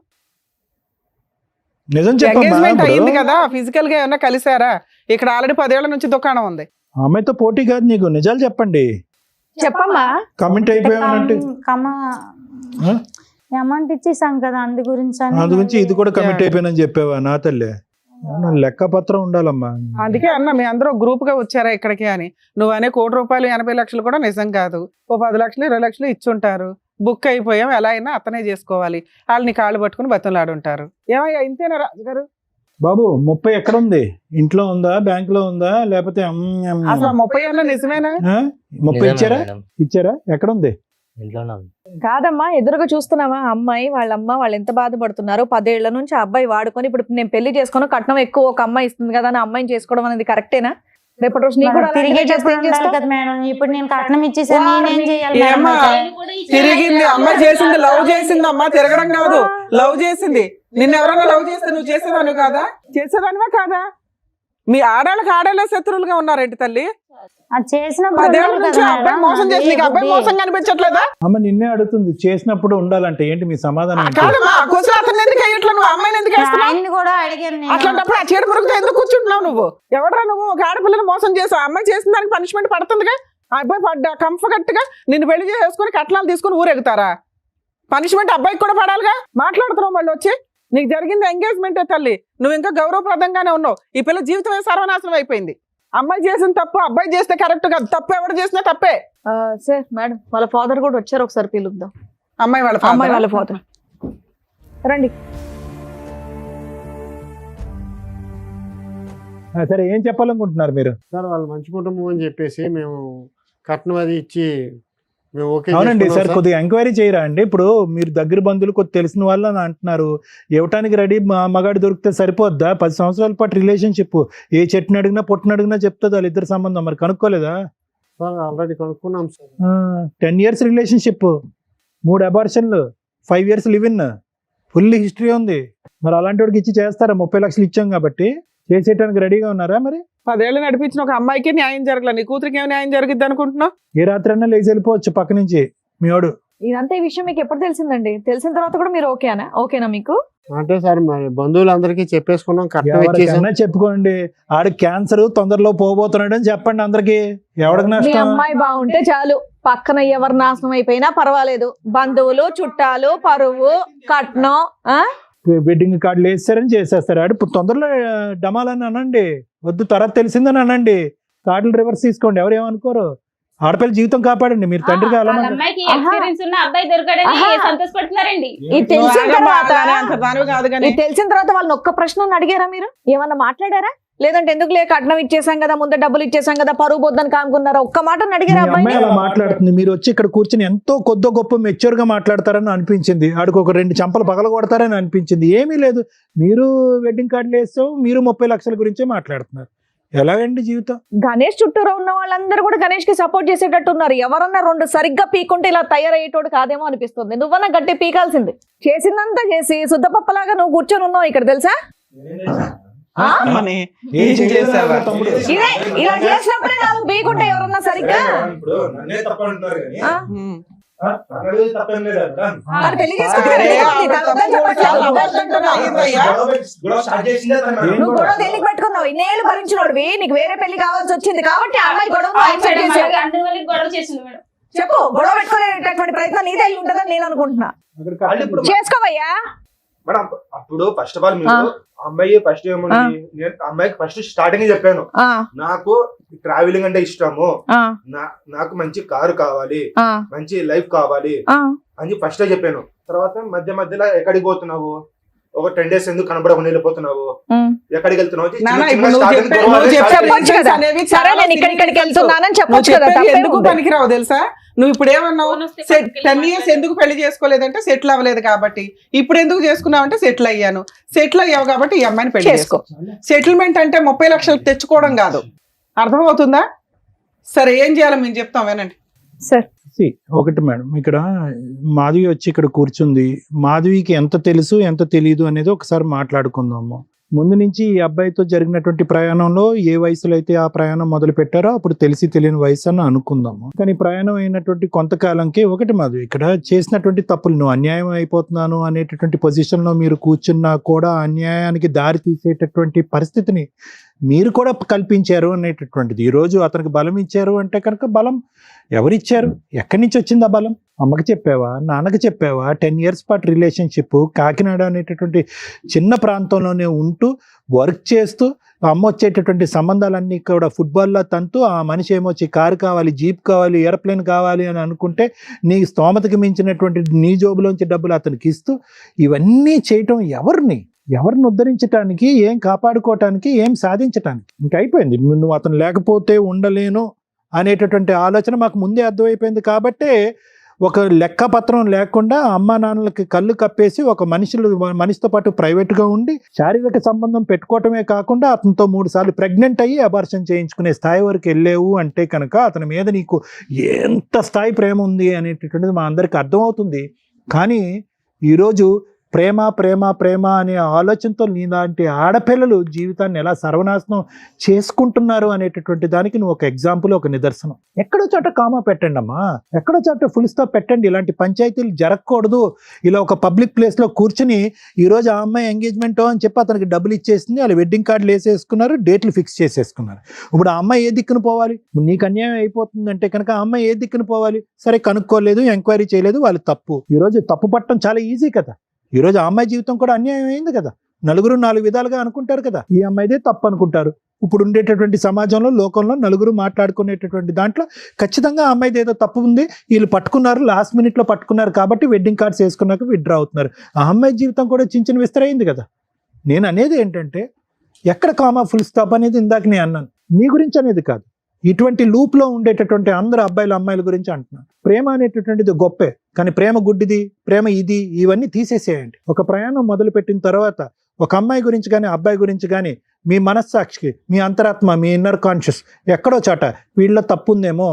నిజం ఎంగేజ్మెంట్ అయింది చెప్పమ్మా. కదా, ఫిజికల్ గా ఏమైనా కలిసారా? ఇక్కడ ఆల్రెడీ 10 ఏళ్ల నుంచి దుకాణం ఉంది. అమ్మాయితో పోటీ కాదు నీకు, నిజాలు చెప్పండి. చెప్పమ్మా. కమెంట్ అయిపోయామంటే అమౌంట్ ఇచ్చేసాం కదా, అందు గురించి అని. అందు గురించి ఇది కూడా కమిట్ అయిపోయానని చెప్పావా? నా తల్లే, లెక్క పత్రం ఉండాలమ్మా. అందుకే అన్న మీ అందరూ గ్రూప్ గా వచ్చారా ఇక్కడికి అని. నువ్వు అనే 1 కోటి రూపాయలు 80 లక్షలు కూడా నిజం కాదు. ఓ 10 లక్షలు 20 లక్షలు ఇచ్చుంటారు. బుక్ అయిపోయాం, ఎలా అయినా అతనే చేసుకోవాలి. వాళ్ళని కాళ్ళు పట్టుకుని బతులాడుంటారు. ఏమయ్యా ఇంతేనా రాజుగారు? బాబు 30 ఎక్కడ ఉంది? ఇంట్లో ఉందా, బ్యాంక్ లో ఉందా, లేకపోతే అసలు 30 అన్న నిజమేనా? 30 ఇచ్చారా? మేడం, ఇచ్చారా? ఎక్కడ ఉంది? ఇంట్లోనే ఉంది. కాదమ్మా, ఎదురుగా చూస్తున్నావా అమ్మాయి వాళ్ళ అమ్మ వాళ్ళు ఎంత బాధపడుతున్నారు? 10 ఏళ్ల నుంచి ఆ అబ్బాయి వాడుకొని ఇప్పుడు నేను పెళ్లి చేసుకుని కట్నం ఎక్కువ ఒక అమ్మాయి ఇస్తుంది కదా అని అమ్మాయిని చేసుకోవడం అనేది కరెక్టేనా? రేపటి రోజు నీకు కూడా అలాంటివి తిరిగేటప్పుడు చేస్తే ఏం ఉండాలి చేస్తావు? కదా మేడం. ఇప్పుడు నేను కట్నం ఇచ్చేసాను, నేనేం చేయాలి మేడం? ఏమ్మా తిరిగింది అమ్మాయి చేసింది, లవ్ చేసింది అమ్మా, తిరగడం కాదు, లవ్ చేసింది. నిన్ను ఎవరైనా లవ్ చేస్తే నువ్వు చేసేదాన్ని కాదా? చేసేదానివా కాదా? మీ ఆడాళ్ళకి ఆడాళ్ళే శత్రువులుగా ఉన్నారేంటి తల్లి? అది చేసినప్పుడు 10 ఏళ్ల ఉండాలి నుంచి కదా ఆ అబ్బాయి మేడం. మోసం చేసి నీకు అబ్బాయి అది మోసం కనిపించట్లేదా? అమ్మ నిన్నే అడుగుతుంది, చేసినప్పుడు ఉండాలంటే ఏంటి మీ సమాధానం ఏంటి? కాదమ్మా, క్వశ్చన్ అతను ఎందుకు అయ్యట్లా, నువ్వు అమ్మాయిని ఎందుకు వేస్తున్నావు? ఆయన్ని కూడా అడిగాను నేను. అట్లాంటప్పుడు ఆ చీడ పురుగుతో ఎందుకు కూర్చుంటున్నావు నువ్వు? ఎవడరా నువ్వు? ఒక ఆడపిల్లని మోసం చేసావు, అమ్మాయి చేసిన దానికి పనిష్మెంట్ పడుతుందిగా. ఆ అబ్బాయి పడ్డా కంఫర్ట్ గా నిన్ను పెళ్లి చేసుకుని కట్నాలు తీసుకుని ఊరెగుతారా? పనిష్మెంట్ అబ్బాయికి కూడా పడాలిగా. మాట్లాడుతున్నావు మళ్ళీ వచ్చి. నీకు జరిగింది ఎంగేజ్మెంటే తల్లి, నువ్వు ఇంకా గౌరవప్రదంగానే ఉన్నావు. ఈ పిల్ల జీవితమే సర్వనాశనం అయిపోయింది. అమ్మాయి చేసిన తప్పు అబ్బాయి చేస్తే కరెక్ట్ కాదు, తప్పు ఎవరు చేసినా తప్పే. సార్ మేడం వాళ్ళ ఫాదర్ కూడా వచ్చారు, ఒకసారి పిలుద్దాం. అమ్మాయి వాళ్ళ అమ్మాయి వాళ్ళ father. ఫాదర్ రండి. సరే ఏం చెప్పాలనుకుంటున్నారు మీరు? సార్ వాళ్ళు మంచి కుటుంబం అని చెప్పేసి మేము కట్నం అది ఇచ్చి మేము ఓకే అవునండి చేసుకున్నాం సార్, సార్. కొద్దిగా ఎంక్వైరీ చేయరా అండి. ఇప్పుడు మీరు దగ్గర బంధువులు కొద్ది తెలిసిన వాళ్ళు అని అంటున్నారు, ఇవ్వటానికి రెడీ మగాడు దొరికితే సరిపోద్దా? 10 సంవత్సరాల పాటు రిలేషన్షిప్, ఏ చెట్టుని అడిగినా పొట్టుని అడిగినా చెప్తుంది వాళ్ళిద్దరు సంబంధం. మరి కనుక్కోలేదా? సార్ ఆల్రెడీ కనుక్కున్నాం సార్. 10 years రిలేషన్షిప్, 3 అబార్షన్లు, 5 years live in, full history ఉంది. మరి అలాంటి వాడికి ఇచ్చి చేస్తారా? 30 లక్షలు ఇచ్చాం కాబట్టి చేసేయడానికి రెడీగా ఉన్నారా? మరి 10 ఏళ్ళు నడిపించిన ఒక అమ్మాయికి న్యాయం జరగలేదు, నీ కూతురికి ఏమి న్యాయం జరిగిద్ది అనుకుంటున్నావు? ఏ రాత్రి అన్నా లేచి వెళ్ళిపోవచ్చు పక్క నుంచి మీ వాడు. ఇదంతా ఈ విషయం మీకు ఎప్పుడు తెలిసిందండి? తెలిసిన తర్వాత కూడా మీరు ఓకేనా మీకు? అంటే సార్ మరి బంధువులందరికీ చెప్పేసుకున్నాం, కట్నం ఇచ్చేసాం. ఎవరికైనా చెప్పుకోండి, ఆడు క్యాన్సర్ తొందరలో పోబోతున్నాడు అని చెప్పండి అందరికి. ఎవరికి మీ నష్టం? అమ్మాయి బాగుంటే చాలు, పక్కన ఎవరు నాశనం అయిపోయినా పర్వాలేదు. బంధువులు, చుట్టాలు, పరువు, కట్నం, వెడ్డింగ్ కార్డులు వేసారని చేసేస్తారు. ఆడు తొందరలో డమాలని అనండి, వద్దు తర్వాత తెలిసిందని అనండి, కార్డులు రివర్స్ తీసుకోండి, ఎవరు ఏమనుకోరు. ఆడపిల్ల జీవితం కాపాడండి, మీరు తండ్రిగా అలా వాళ్ళ అమ్మాయికి ఎక్స్పీరియన్స్ ఉన్న అబ్బాయి దొరకడని ఆహా. సంతోషపడుతున్నారండి. ఇది తెలిసిన తర్వాత అంత దానివి కాదు కానీ ఇది తెలిసిన తర్వాత వాళ్ళని ఒక్క ప్రశ్న అడిగారా మీరు? ఏమన్నా మాట్లాడారా? లేదంటే ఎందుకు లేక కట్నం ఇచ్చేసాం కదా, ముందు డబ్బులు ఇచ్చేసాం కదా, పరువు బొద్దని కానుకున్నారా? ఒక్క మాట అడిగారా మీ అమ్మాయి అబ్బాయి? అలా మాట్లాడుతుంది, మీరు వచ్చి ఇక్కడ కూర్చుని ఎంతో కొద్దో గొప్ప మెచ్యూర్ గా మాట్లాడతారని అనిపించింది. ఆడికి ఒక 2 చంపలు పగల కొడతారని అనిపించింది. ఏమీ లేదు, మీరు వెడ్డింగ్ కార్డులు వేస్తాం, మీరు 30 లక్షల గురించే మాట్లాడుతున్నారు. ఎలాగండి జీవితం? గణేష్ చుట్టూరా ఉన్న వాళ్ళందరూ కూడా గణేష్ కి సపోర్ట్ చేసేటట్టు ఉన్నారు. ఎవరన్నా 2 సరిగ్గా పీకుంటే ఇలా తయారయ్యేటోడు కాదేమో అనిపిస్తుంది. నువ్వన్నా గట్టి పీకాల్సింది. చేసిందంతా చేసి శుద్ధపప్పలాగా నువ్వు కూర్చొని ఉన్నావు ఇక్కడ, తెలుసా? అమ్మని ఏం చేసావా? ఇదే ఇలా చేసినప్పుడే నాకు పీకుంటే ఎవరన్నా సరిగ్గా. ఆ? మరి పెళ్లి చేసుకుంటే అరే, వెళ్ళిపోతుంది. ఆవిడ తర్వాత తప్పు చెప్పట్లేదు. అబద్ధంటోనే అయిందయ్యా. నువ్వు గొడవ దేనికి పెట్టుకున్నావు? ఇన్నేళ్ళు భరించినోడివి, నీకు వేరే పెళ్లి కావాల్సి వచ్చింది కాబట్టి ఆ అమ్మాయి గొడవ అందువల్ల గొడవ చేసింది మేడం. చెప్పు. గొడవ పెట్టుకునేటటువంటి ప్రయత్నం నీదే అయి ఉంటుందని నేను అనుకుంటున్నా. చేసుకోవయ్యా. మేడం అప్పుడు ఫస్ట్ ఆఫ్ ఆల్ మీరు అమ్మాయి ఫస్ట్ ఏముంది, నేను అమ్మాయికి ఫస్ట్ స్టార్టింగ్ చెప్పాను, నాకు ట్రావెలింగ్ అంటే ఇష్టము, నాకు మంచి కారు కావాలి, మంచి లైఫ్ కావాలి అని ఫస్ట్ చెప్పాను. తర్వాత మధ్యలో ఎక్కడికి పోతున్నావు, ఒక 10 days ఎందుకు కనబడకుండా వెళ్ళిపోతున్నావు, ఎక్కడికి వెళ్తున్నావు, నాన్న, ఇప్పుడు నువ్వు చెప్పొచ్చు కదా. సరే నేను ఇక్కడికి వెళ్తున్నానని చెప్పొచ్చు కదా. ఎందుకు పనికిరావు తెలుసా? నువ్వు ఇప్పుడు ఏమన్నావు? 10 years ఎందుకు పెళ్లి చేసుకోలేదంటే సెటిల్ అవ్వలేదు కాబట్టి. ఇప్పుడు ఎందుకు చేసుకున్నావు అంటే సెటిల్ అయ్యాను. సెటిల్ అయ్యావు కాబట్టి ఈ అమ్మాయిని పెళ్లి చేసుకో. సెటిల్మెంట్ అంటే 30 లక్షలు తెచ్చుకోవడం కాదు, అర్థమవుతుందా? సరే ఏం చేయాలో మేము చెప్తాం, వినండి సార్. ఒకటి మేడం, ఇక్కడ మాధవి వచ్చి ఇక్కడ కూర్చుంది. మాధవికి ఎంత తెలుసు ఎంత తెలియదు అనేది ఒకసారి మాట్లాడుకుందాము. ముందు నుంచి ఈ అబ్బాయితో జరిగినటువంటి ప్రయాణంలో ఏ వయసులో అయితే ఆ ప్రయాణం మొదలు పెట్టారో అప్పుడు తెలిసి తెలియని వయసు అని అనుకుందాము. కానీ ప్రయాణం అయినటువంటి కొంతకాలంకి ఒకటి మాధవి ఇక్కడ చేసినటువంటి తప్పులు, నువ్వు అన్యాయం అయిపోతున్నాను అనేటటువంటి పొజిషన్ లో మీరు కూర్చున్నా కూడా అన్యాయానికి దారి తీసేటటువంటి పరిస్థితిని మీరు కూడా కల్పించారు అనేటటువంటిది. ఈరోజు అతనికి బలం ఇచ్చారు అంటే కనుక బలం ఎవరిచ్చారు? ఎక్కడి నుంచి వచ్చింది ఆ బలం? అమ్మకి చెప్పావా, నాన్నకి చెప్పావా? 10 years పాటు రిలేషన్షిప్, కాకినాడ అనేటటువంటి చిన్న ప్రాంతంలోనే ఉంటూ వర్క్ చేస్తూ అమ్మ వచ్చేటటువంటి సంబంధాలన్నీ కూడా ఫుట్బాల్లో తంతూ ఆ మనిషి ఏమొచ్చి కారు కావాలి, జీప్ కావాలి, ఏరోప్లేన్ కావాలి అని అనుకుంటే నీ స్తోమతకి మించినటువంటి నీ జోబులోంచి డబ్బులు అతనికి ఇస్తూ ఇవన్నీ చేయటం ఎవరిని ఉద్ధరించడానికి, ఏం కాపాడుకోవటానికి, ఏం సాధించటానికి? ఇంకా అయిపోయింది. నువ్వు అతను లేకపోతే ఉండలేను అనేటటువంటి ఆలోచన మాకు ముందే అర్థమైపోయింది. కాబట్టే ఒక లెక్కపత్రం లేకుండా అమ్మా నాన్నలకి కళ్ళు కప్పేసి ఒక మనిషితో పాటు ప్రైవేట్గా ఉండి శారీరక సంబంధం పెట్టుకోవటమే కాకుండా అతనితో 3 సార్లు ప్రెగ్నెంట్ అయ్యి అబార్షన్ చేయించుకునే స్థాయి వరకు వెళ్ళేవు అంటే కనుక అతని మీద నీకు ఎంత స్థాయి ప్రేమ ఉంది అనేటటువంటిది మా అందరికి అర్థమవుతుంది. కానీ ఈరోజు ప్రేమ ప్రేమ ప్రేమ అనే ఆలోచనతో నీలాంటి ఆడపిల్లలు జీవితాన్ని ఎలా సర్వనాశనం చేసుకుంటున్నారు అనేటటువంటి దానికి నువ్వు ఒక ఎగ్జాంపుల్, ఒక నిదర్శనం. ఎక్కడో చోట కామా పెట్టండి అమ్మా, ఎక్కడో చోట ఫుల్ స్టాప్ పెట్టండి. ఇలాంటి పంచాయతీలు జరగకూడదు. ఇలా ఒక పబ్లిక్ ప్లేస్లో కూర్చుని ఈరోజు ఆ అమ్మాయి ఎంగేజ్మెంట్ అని చెప్పి అతనికి డబ్బులు ఇచ్చేసింది, వాళ్ళు వెడ్డింగ్ కార్డులు వేసేసుకున్నారు, డేట్లు ఫిక్స్ చేసేసుకున్నారు. ఇప్పుడు ఆ అమ్మాయి ఏ దిక్కును పోవాలి? నీకు అన్యాయం అయిపోతుందంటే కనుక ఆ అమ్మాయి ఏ దిక్కును పోవాలి? సరే కనుక్కోలేదు, ఎంక్వైరీ చేయలేదు, వాళ్ళు తప్పు. ఈరోజు తప్పు పట్టడం చాలా ఈజీ కదా. ఈరోజు ఆ అమ్మాయి జీవితం కూడా అన్యాయం అయింది కదా. నలుగురు 4 విధాలుగా అనుకుంటారు కదా. ఈ అమ్మాయిదే తప్పు అనుకుంటారు. ఇప్పుడు ఉండేటటువంటి సమాజంలో, లోకంలో నలుగురు మాట్లాడుకునేటటువంటి దాంట్లో ఖచ్చితంగా ఆ అమ్మాయిది ఏదో తప్పు ఉంది, వీళ్ళు పట్టుకున్నారు, లాస్ట్ మినిట్లో పట్టుకున్నారు కాబట్టి వెడ్డింగ్ కార్డ్స్ వేసుకున్నాక విత్డ్రా అవుతున్నారు. ఆ అమ్మాయి జీవితం కూడా చించిన విస్తరైంది కదా. నేను అనేది ఏంటంటే ఎక్కడ కామా ఫుల్ స్టాప్ అనేది ఇందాక నేను అన్నాను. నీ గురించి అనేది కాదు, ఇటువంటి లూప్లో ఉండేటటువంటి అందరు అబ్బాయిలు అమ్మాయిల గురించి అంటున్నాను. ప్రేమ అనేటటువంటిది గొప్పే, కానీ ప్రేమ గుడ్డిది, ప్రేమ ఇది, ఇవన్నీ తీసేసేయండి. ఒక ప్రయాణం మొదలు పెట్టిన తర్వాత ఒక అమ్మాయి గురించి కానీ అబ్బాయి గురించి కానీ మీ మనస్సాక్షికి, మీ అంతరాత్మ, మీ ఇన్నర్ కాన్షియస్ ఎక్కడో చాట వీళ్ళలో తప్పు ఉందేమో,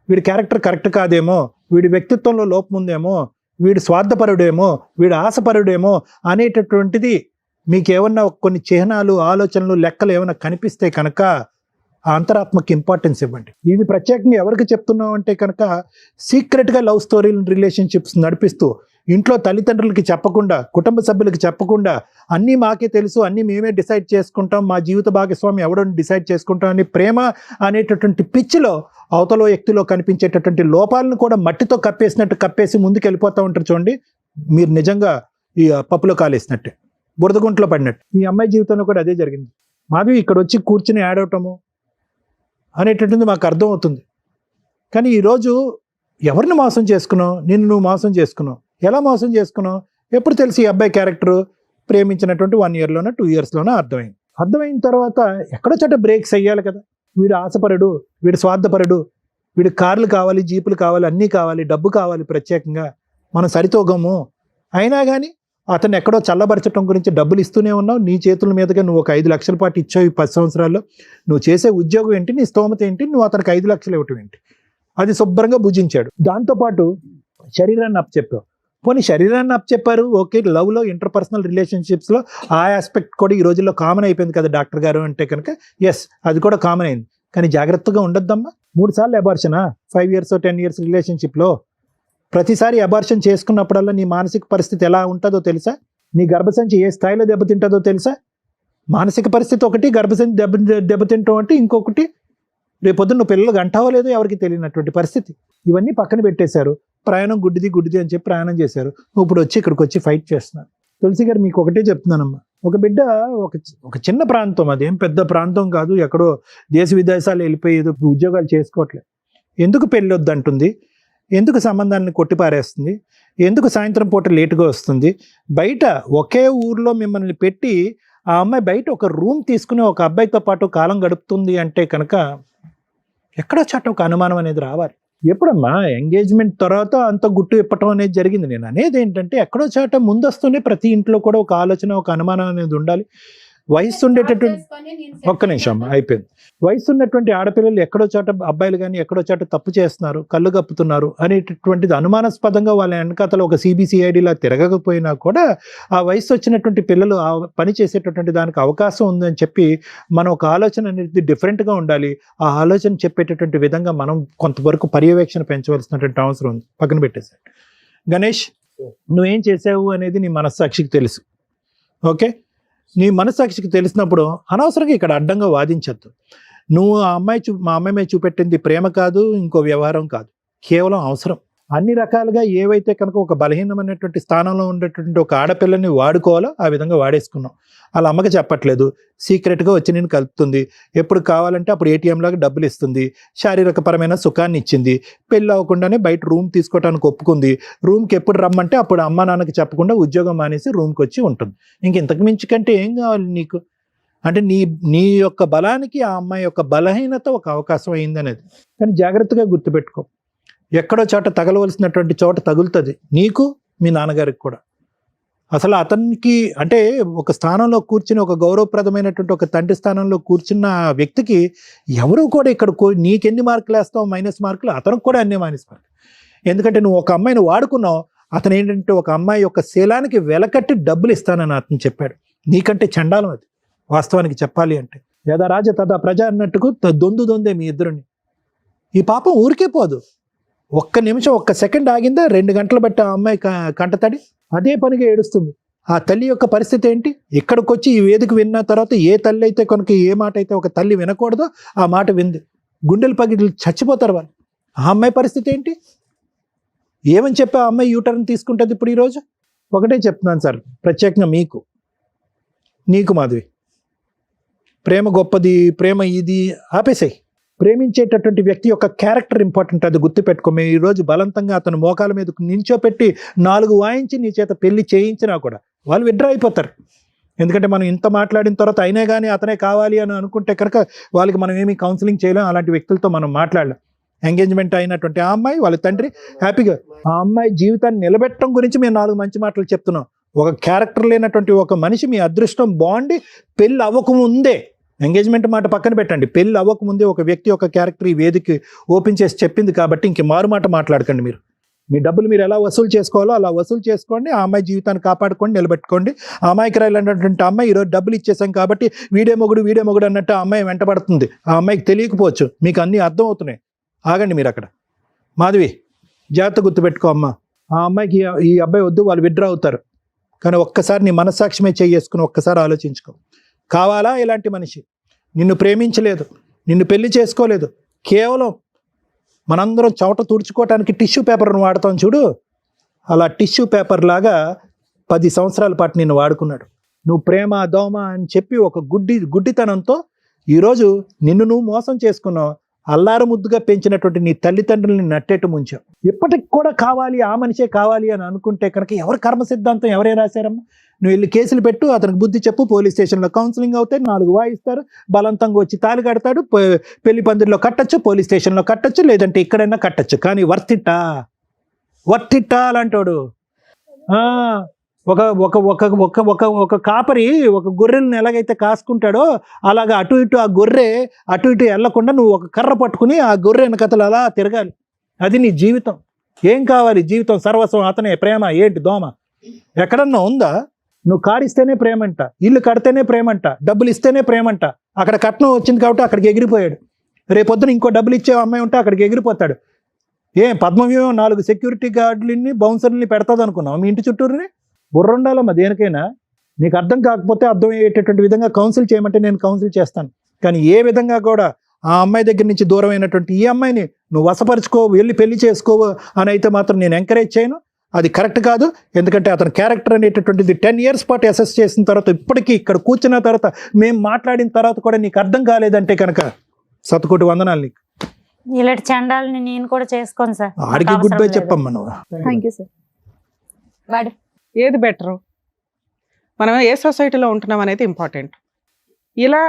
వీడి క్యారెక్టర్ కరెక్ట్ కాదేమో, వీడి వ్యక్తిత్వంలో లోపం ఉందేమో, వీడు స్వార్థపరుడేమో, వీడు ఆశపరుడేమో అనేటటువంటిది మీకు ఏమన్నా కొన్ని చిహ్నాలు, ఆలోచనలు, లెక్కలు ఏమైనా కనిపిస్తే కనుక ఆ అంతరాత్మకి ఇంపార్టెన్స్ ఇవ్వండి. ఇది ప్రత్యేకంగా ఎవరికి చెప్తున్నాం అంటే కనుక సీక్రెట్గా లవ్ స్టోరీలు, రిలేషన్షిప్స్ నడిపిస్తూ ఇంట్లో తల్లిదండ్రులకి చెప్పకుండా, కుటుంబ సభ్యులకి చెప్పకుండా, అన్నీ మాకే తెలుసు, అన్నీ మేమే డిసైడ్ చేసుకుంటాం, మా జీవిత భాగస్వామి ఎవడో డిసైడ్ చేసుకుంటాం అని ప్రేమ అనేటటువంటి పిచ్చిలో అవతల వ్యక్తిలో కనిపించేటటువంటి లోపాలను కూడా మట్టితో కప్పేసినట్టు కప్పేసి ముందుకు వెళ్ళిపోతూ ఉంటారు. చూడండి, మీరు నిజంగా ఈ పప్పులో కాలేసినట్టే, బురదగుంట్లో పడినట్టు. ఈ అమ్మాయి జీవితంలో కూడా అదే జరిగింది. మాధవి ఇక్కడ వచ్చి కూర్చుని యాడ్ అవటము అనేటటువంటిది మాకు అర్థం అవుతుంది. కానీ ఈరోజు ఎవరిని మోసం చేసుకున్నావు? నిన్ను నువ్వు మోసం చేసుకున్నావు. ఎలా మోసం చేసుకున్నావు? ఎప్పుడు తెలిసి ఈ అబ్బాయి క్యారెక్టర్ ప్రేమించినటువంటి 1 yearలోనో 2 yearsలోనో అర్థమైంది. అర్థమైన తర్వాత ఎక్కడో చోట బ్రేక్స్ అయ్యాలి కదా. వీడు ఆశపరుడు, వీడు స్వార్థపరుడు, వీడి కార్లు కావాలి, జీపులు కావాలి, అన్నీ కావాలి, డబ్బు కావాలి, ప్రత్యేకంగా మనం సరితూగము. అయినా కానీ అతను ఎక్కడో చల్లబరచడం గురించి డబ్బులు ఇస్తూనే ఉన్నావు. నీ చేతుల మీదుగా నువ్వు ఒక 5 లక్షల పాటు ఇచ్చావు ఈ 10 సంవత్సరాల్లో. నువ్వు చేసే ఉద్యోగం ఏంటి, నీ స్తోమత ఏంటి, నువ్వు అతనికి 5 లక్షలు ఇవ్వటం ఏంటి? అది శుభ్రంగా భుజించాడు. దాంతోపాటు శరీరాన్ని అప్పచెప్పావు. పోనీ శరీరాన్ని అప్పచెప్పారు, ఓకే. లవ్లో, ఇంటర్పర్సనల్ రిలేషన్షిప్స్లో ఆ ఆస్పెక్ట్ కూడా ఈ రోజుల్లో కామన్ అయిపోయింది కదా డాక్టర్ గారు అంటే కనుక. ఎస్, అది కూడా కామన్ అయింది. కానీ జాగ్రత్తగా ఉండొద్దమ్మా. 3 సార్లు అబార్షనా 5 years 10 years రిలేషన్షిప్లో? ప్రతిసారి అబార్షన్ చేసుకున్నప్పుడల్లా నీ మానసిక పరిస్థితి ఎలా ఉంటుందో తెలుసా? నీ గర్భసంచి ఏ స్థాయిలో దెబ్బతింటుందో తెలుసా? మానసిక పరిస్థితి ఒకటి, గర్భసంచి దెబ్బతింటాం అంటే ఇంకొకటి. రేపొద్దున నువ్వు పిల్లలు గంటావో లేదో ఎవరికి తెలియనటువంటి పరిస్థితి. ఇవన్నీ పక్కన పెట్టేశారు. ప్రయాణం గుడ్డిది అని చెప్పి ప్రయాణం చేశారు. నువ్వు ఇప్పుడు వచ్చి ఇక్కడికి వచ్చి ఫైట్ చేస్తున్నారు. తులసి గారు, మీకు ఒకటే చెప్తున్నానమ్మా. ఒక బిడ్డ ఒక చిన్న ప్రాంతం, అదేం పెద్ద ప్రాంతం కాదు, ఎక్కడో దేశ విదేశాలు వెళ్ళిపోయి ఏదో ఉద్యోగాలు చేసుకోవట్లేదు. ఎందుకు పెళ్ళి వద్దంటుంది? ఎందుకు సంబంధాన్ని కొట్టిపారేస్తుంది? ఎందుకు సాయంత్రం పూట లేటుగా వస్తుంది? బయట ఒకే ఊర్లో మిమ్మల్ని పెట్టి ఆ అమ్మాయి బయట ఒక రూమ్ తీసుకుని ఒక అబ్బాయితో పాటు కాలం గడుపుతుంది అంటే కనుక ఎక్కడో చోట ఒక అనుమానం అనేది రావాలి. ఎప్పుడమ్మా ఎంగేజ్మెంట్ తర్వాత అంత గుట్టు ఇప్పటం అనేది జరిగింది. నేను అనేది ఏంటంటే ఎక్కడో చోట ముందొస్తూనే ప్రతి ఇంట్లో కూడా ఒక ఆలోచన, ఒక అనుమానం అనేది ఉండాలి. వయసు ఉండేటటువంటి, ఒక్క నిమిషం అయిపోయింది. వయసు ఉన్నటువంటి ఆడపిల్లలు ఎక్కడో చోట, అబ్బాయిలు కానీ ఎక్కడో చోట తప్పు చేస్తున్నారు, కళ్ళు కప్పుతున్నారు అనేటటువంటిది అనుమానాస్పదంగా వాళ్ళ వెనకాతలో ఒక CBCIDలా తిరగకపోయినా కూడా ఆ వయసు వచ్చినటువంటి పిల్లలు ఆ పని చేసేటటువంటి దానికి అవకాశం ఉందని చెప్పి మనం ఒక ఆలోచన అనేది డిఫరెంట్గా ఉండాలి. ఆ ఆలోచన చెప్పేటటువంటి విధంగా మనం కొంతవరకు పర్యవేక్షణ పెంచవలసినటువంటి అవసరం ఉంది. పక్కన పెట్టేశాడు. గణేష్, నువ్వేం చేసావు అనేది నీ మనస్సాక్షికి తెలుసు. ఓకే, నీ మనస్సాక్షికి తెలిసినప్పుడు అనవసరంగా ఇక్కడ అడ్డంగా వాదించద్దు. నువ్వు మా అమ్మాయి మీద చూపెట్టింది ప్రేమ కాదు, ఇంకో వ్యవహారం కాదు, కేవలం అవసరం. అన్ని రకాలుగా ఏవైతే కనుక ఒక బలహీనమైనటువంటి స్థానంలో ఉండేటువంటి ఒక ఆడపిల్లని వాడుకోవాలో ఆ విధంగా వాడేసుకున్నాం. వాళ్ళ అమ్మకి చెప్పట్లేదు, సీక్రెట్గా వచ్చి నేను కలుపుతుంది, ఎప్పుడు కావాలంటే అప్పుడు ATM లాగా డబ్బులు ఇస్తుంది, శారీరకపరమైన సుఖాన్ని ఇచ్చింది, పెళ్ళి అవ్వకుండానే బయట రూమ్ తీసుకోవడానికి ఒప్పుకుంది, రూమ్కి ఎప్పుడు రమ్మంటే అప్పుడు అమ్మ నాన్నకి చెప్పకుండా ఉద్యోగం మానేసి రూమ్కి వచ్చి ఉంటుంది. ఇంతకు మించి కంటే ఏం కావాలి నీకు? అంటే నీ యొక్క బలానికి ఆ అమ్మాయి యొక్క బలహీనత ఒక అవకాశం అయింది అనేది. కానీ జాగ్రత్తగా గుర్తుపెట్టుకో, ఎక్కడో చోట తగలవలసినటువంటి చోట తగులుతుంది, నీకు మీ నాన్నగారికి కూడా. అసలు అతనికి అంటే ఒక స్థానంలో కూర్చుని, ఒక గౌరవప్రదమైనటువంటి ఒక తండ్రి స్థానంలో కూర్చున్న వ్యక్తికి ఎవరు కూడా ఇక్కడ నీకెన్ని మార్కులు వేస్తావు మైనస్ మార్కులు, అతనికి కూడా అన్ని మైనస్ మార్కులు. ఎందుకంటే నువ్వు ఒక అమ్మాయిని వాడుకున్నావు, అతను ఏంటంటే ఒక అమ్మాయి యొక్క శీలానికి వెలకట్టి డబ్బులు ఇస్తానని అతను చెప్పాడు. నీకంటే చండాలం అది వాస్తవానికి చెప్పాలి అంటే. యథా రాజ తదా ప్రజ అన్నట్టుకు దొందే మీ ఇద్దరుని. ఈ పాపం ఊరికే పోదు. ఒక్క నిమిషం, ఒక్క సెకండ్ ఆగిందా 2 గంటలు బట్టి ఆ అమ్మాయి కంటతడి అదే పనిగా ఏడుస్తుంది. ఆ తల్లి యొక్క పరిస్థితి ఏంటి? ఇక్కడికి వచ్చి ఈ వేదిక విన్న తర్వాత ఏ తల్లి అయితే కనుక ఏ మాట అయితే ఒక తల్లి వినకూడదో ఆ మాట వింది, గుండెలు పగిలి చచ్చిపోతారు వాళ్ళు. ఆ అమ్మాయి పరిస్థితి ఏంటి? ఏమని చెప్పి ఆ అమ్మాయి యూటర్న్ తీసుకుంటుంది ఇప్పుడు? ఈరోజు ఒకటే చెప్తున్నాను సార్, ప్రత్యేకంగా నీకు మాధవి, ప్రేమ గొప్పది, ప్రేమ ఇది ఆపేసాయి. ప్రేమించేటటువంటి వ్యక్తి యొక్క క్యారెక్టర్ ఇంపార్టెంట్, అది గుర్తుపెట్టుకోమే. ఈరోజు బలవంతంగా అతను మోకాల మీద నించోపెట్టి 4 వాయించి నీ చేత పెళ్లి చేయించినా కూడా వాళ్ళు విడ్రా అయిపోతారు. ఎందుకంటే మనం ఇంత మాట్లాడిన తర్వాత అయినా కానీ అతనే కావాలి అని అనుకుంటే కనుక వాళ్ళకి మనం ఏమీ కౌన్సిలింగ్ చేయలేం, అలాంటి వ్యక్తులతో మనం మాట్లాడలేం. ఎంగేజ్మెంట్ అయినటువంటి ఆ అమ్మాయి వాళ్ళ తండ్రి హ్యాపీగా ఆ అమ్మాయి జీవితాన్ని నిలబెట్టడం గురించి మేము 4 మంచి మాటలు చెప్తున్నాం. ఒక క్యారెక్టర్ లేనటువంటి ఒక మనిషి మీ అదృష్టం బాగుండి పెళ్ళి అవ్వకముందే, ఎంగేజ్మెంట్ మాట పక్కన పెట్టండి, పెళ్ళి అవ్వకముందే ఒక వ్యక్తి ఒక క్యారెక్టర్ ఈ వేదిక ఓపెన్ చేసి చెప్పింది కాబట్టి ఇంక మారు మాట మాట్లాడకండి. మీరు మీ డబ్బులు మీరు ఎలా వసూలు చేసుకోవాలో అలా వసూలు చేసుకోండి, ఆ అమ్మాయి జీవితాన్ని కాపాడుకోండి, నిలబెట్టుకోండి. ఆ అమ్మాయికి రాయాలన్నటువంటి అమ్మాయి ఈరోజు డబ్బులు ఇచ్చేసాం కాబట్టి వీడే మొగుడు అన్నట్టు ఆ అమ్మాయి వెంటబడుతుంది. ఆ అమ్మాయికి తెలియకపోవచ్చు, మీకు అన్నీ అర్థం అవుతున్నాయి. ఆగండి మీరు అక్కడ. మాధవి జాగ్రత్త గుర్తుపెట్టుకో అమ్మ, ఆ అమ్మాయికి ఈ అబ్బాయి వద్దు, వాళ్ళు విడ్రా అవుతారు. కానీ ఒక్కసారి నీ మనస్సాక్షిమే చేసుకుని ఒక్కసారి ఆలోచించుకో. కావాలా ఇలాంటి మనిషి? నిన్ను ప్రేమించలేదు, నిన్ను పెళ్లి చేసుకోలేదు, కేవలం మనందరం చవట తుడుచుకోవటానికి టిష్యూ పేపర్ను వాడతాం చూడు, అలా టిష్యూ పేపర్ లాగా 10 సంవత్సరాల పాటు నిన్ను వాడుకున్నాడు. నువ్వు ప్రేమ దోమ అని చెప్పి ఒక గుడ్డితనంతో ఈరోజు నిన్ను నువ్వు మోసం చేసుకున్నావు. అల్లారు ముద్దుగా పెంచినటువంటి నీ తల్లిదండ్రుల్ని నట్టేట్టు ముంచావు. ఇప్పటికి కూడా కావాలి, ఆ మనిషే కావాలి అని అనుకుంటే కనుక ఎవరి కర్మ సిద్ధాంతం ఎవరే రాశారమ్మా? నువ్వు వెళ్ళి కేసులు పెట్టు, అతనికి బుద్ధి చెప్పు, పోలీస్ స్టేషన్లో కౌన్సిలింగ్ అవుతాయి, 4 వాయిస్తారు, బలవంతంగా వచ్చి తాళి కడతాడు, పెళ్లి పందిరిలో కట్టచ్చు, పోలీస్ స్టేషన్లో కట్టచ్చు, లేదంటే ఇక్కడైనా కట్టచ్చు. కానీ వర్తిట్టా అలాంటోడు. ఒక ఒక ఒక ఒక ఒక ఒక కాపరి ఒక గొర్రెలను ఎలాగైతే కాసుకుంటాడో అలాగా అటు ఇటు ఆ గొర్రె అటు ఇటు వెళ్ళకుండా నువ్వు ఒక కర్ర పట్టుకుని ఆ గొర్రె వెనకతలు అలా తిరగాలి. అది నీ జీవితం. ఏం కావాలి? జీవితం సర్వస్వం అతనే. ప్రేమ ఏంటి దోమ? ఎక్కడన్నా ఉందా? నువ్వు కారిస్తేనే ప్రేమంట, ఇల్లు కడితేనే ప్రేమంట, డబ్బులు ఇస్తేనే ప్రేమంట. అక్కడ కట్నం వచ్చింది కాబట్టి అక్కడికి ఎగిరిపోయాడు. రేపొద్దున ఇంకో డబ్బులు ఇచ్చే అమ్మాయి ఉంటే అక్కడికి ఎగిరిపోతాడు. పద్మవ్యూహం 4 సెక్యూరిటీ గార్డులని బౌన్సర్ని పెడతాది అనుకున్నావు మీ ఇంటి చుట్టూరుని? బుర్రుండాలమ్మా దేనికైనా. నీకు అర్థం కాకపోతే అర్థం అయ్యేటటువంటి విధంగా కౌన్సిల్ చేయమంటే నేను కౌన్సిల్ చేస్తాను. కానీ ఏ విధంగా కూడా ఆ అమ్మాయి దగ్గర నుంచి దూరం అయినటువంటి ఈ అమ్మాయిని నువ్వు వశపరుచుకో, వెళ్ళి పెళ్లి చేసుకోవు అని అయితే మాత్రం నేను ఎంకరేజ్ చేయను. అది కరెక్ట్ కాదు. ఎందుకంటే అతని క్యారెక్టర్ అనేటటువంటిది 10 years పాటు అసెస్ చేసిన తర్వాత ఇప్పటికీ ఇక్కడ కూర్చున్న తర్వాత మేము మాట్లాడిన తర్వాత కూడా నీకు అర్థం కాలేదంటే కనుక శతకోటి వందనాలు నీకు. ఇలాంటి చండాలని నేను కూడా చేసుకోను సార్. ఆడికి గుడ్ బై చెప్పమ్మా నువ్వు. Thank you sir. మేడం, ఏది బెటరు? మనం ఏ సొసైటీలో ఉంటున్నాం అనేది ఇంపార్టెంట్. ఇలా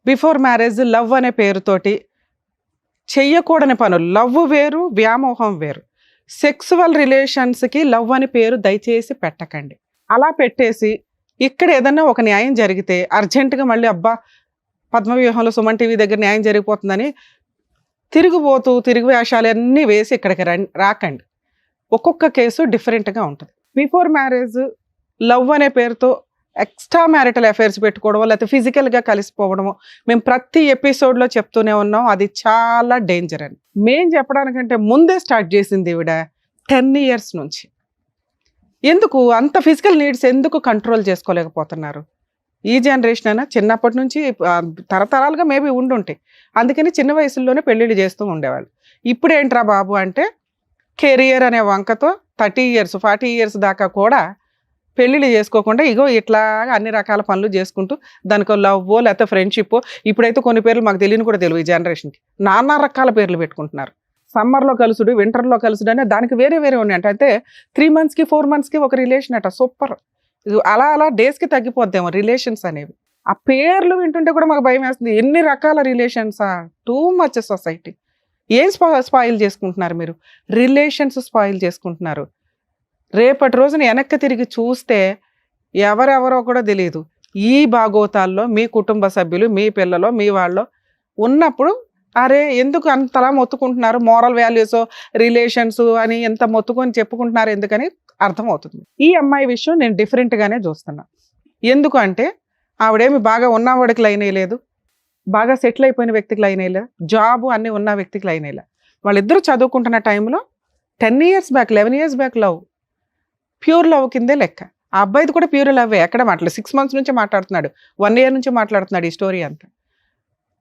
బిఫోర్ మ్యారేజ్ లవ్ అనే పేరుతోటి చెయ్యకూడని పనులు, లవ్ వేరు, వ్యామోహం వేరు. సెక్సువల్ రిలేషన్స్కి లవ్ అని పేరు దయచేసి పెట్టకండి. అలా పెట్టేసి ఇక్కడ ఏదన్నా ఒక న్యాయం జరిగితే అర్జెంటుగా మళ్ళీ అబ్బా పద్మవ్యూహంలో సుమన్ టీవీ దగ్గర న్యాయం జరిగిపోతుందని తిరిగి వేషాలు అన్నీ వేసి ఇక్కడికి రాకండి. ఒక్కొక్క కేసు డిఫరెంట్గా ఉంటుంది. బిఫోర్ మ్యారేజ్ లవ్ అనే పేరుతో ఎక్స్ట్రా మ్యారిటల్ అఫైర్స్ పెట్టుకోవడమో లేకపోతే ఫిజికల్గా కలిసిపోవడమో మేము ప్రతి ఎపిసోడ్లో చెప్తూనే ఉన్నాం. అది చాలా డేంజర్ అని మేము చెప్పడానికంటే ముందే స్టార్ట్ చేసింది ఈవిడ 10 years నుంచి. ఎందుకు అంత ఫిజికల్ నీడ్స్ ఎందుకు కంట్రోల్ చేసుకోలేకపోతున్నారు? ఈ జనరేషన్ అయినా చిన్నప్పటి నుంచి తరతరాలుగా మేబీ ఉండుంటాయి. అందుకని చిన్న వయసుల్లోనే పెళ్ళిళ్ళు చేస్తూ ఉండేవాళ్ళు. ఇప్పుడు ఏంట్రా బాబు అంటే కెరియర్ అనే వంకతో 30 years 40 years దాకా కూడా పెళ్ళిళ్ళు చేసుకోకుండా ఇగో ఇట్లా అన్ని రకాల పనులు చేసుకుంటూ దానికో లవ్వో లేకపోతే ఫ్రెండ్షిప్పో, ఇప్పుడైతే కొన్ని పేర్లు మాకు తెలియని కూడా తెలియదు. ఈ జనరేషన్కి నానా రకాల పేర్లు పెట్టుకుంటున్నారు. సమ్మర్లో కలుసుడు, వింటర్లో కలుసుడు అనే దానికి వేరే ఉన్నాయంట. అయితే 3 monthsకి 4 monthsకి ఒక రిలేషన్ అట. సూపర్. అలా డేస్కి తగ్గిపోద్దేమో రిలేషన్స్ అనేవి. ఆ పేర్లు వింటుంటే కూడా మాకు భయం వేస్తుంది. ఎన్ని రకాల రిలేషన్సా? Too much society. ఏం స్పాయిల్ చేసుకుంటున్నారు మీరు? రిలేషన్స్ స్పాయిల్ చేసుకుంటున్నారు. రేపటి రోజున వెనక్కి తిరిగి చూస్తే ఎవరెవరో కూడా తెలియదు. ఈ భాగోతాల్లో మీ కుటుంబ సభ్యులు, మీ పిల్లలు, మీ వాళ్ళు ఉన్నప్పుడు అరే ఎందుకు అంతలా మొత్తుకుంటున్నారు? మోరల్ వాల్యూస్, రిలేషన్స్ అని ఎంత మొత్తుకొని చెప్పుకుంటున్నారు ఎందుకని అర్థమవుతుంది. ఈ అమ్మాయి విషయం నేను డిఫరెంట్గానే చూస్తున్నా. ఎందుకు అంటే ఆవిడేమి బాగా ఉన్నవాడికి లైన్ వేయలేదు, బాగా సెటిల్ అయిపోయిన వ్యక్తికి లైన్ వేయలేదు, జాబు అన్నీ ఉన్న వ్యక్తికి లైన్ వేయలేదు. వాళ్ళిద్దరూ చదువుకుంటున్న టైంలో 10 years back 11 years back love, pure love కిందే లెక్క. ఆ అబ్బాయిది కూడా ప్యూర్ లవ్వే. ఎక్కడ మాట్లాడలేదు. 6 months నుంచి మాట్లాడుతున్నాడు, 1 year నుంచి మాట్లాడుతున్నాడు. ఈ స్టోరీ అంతా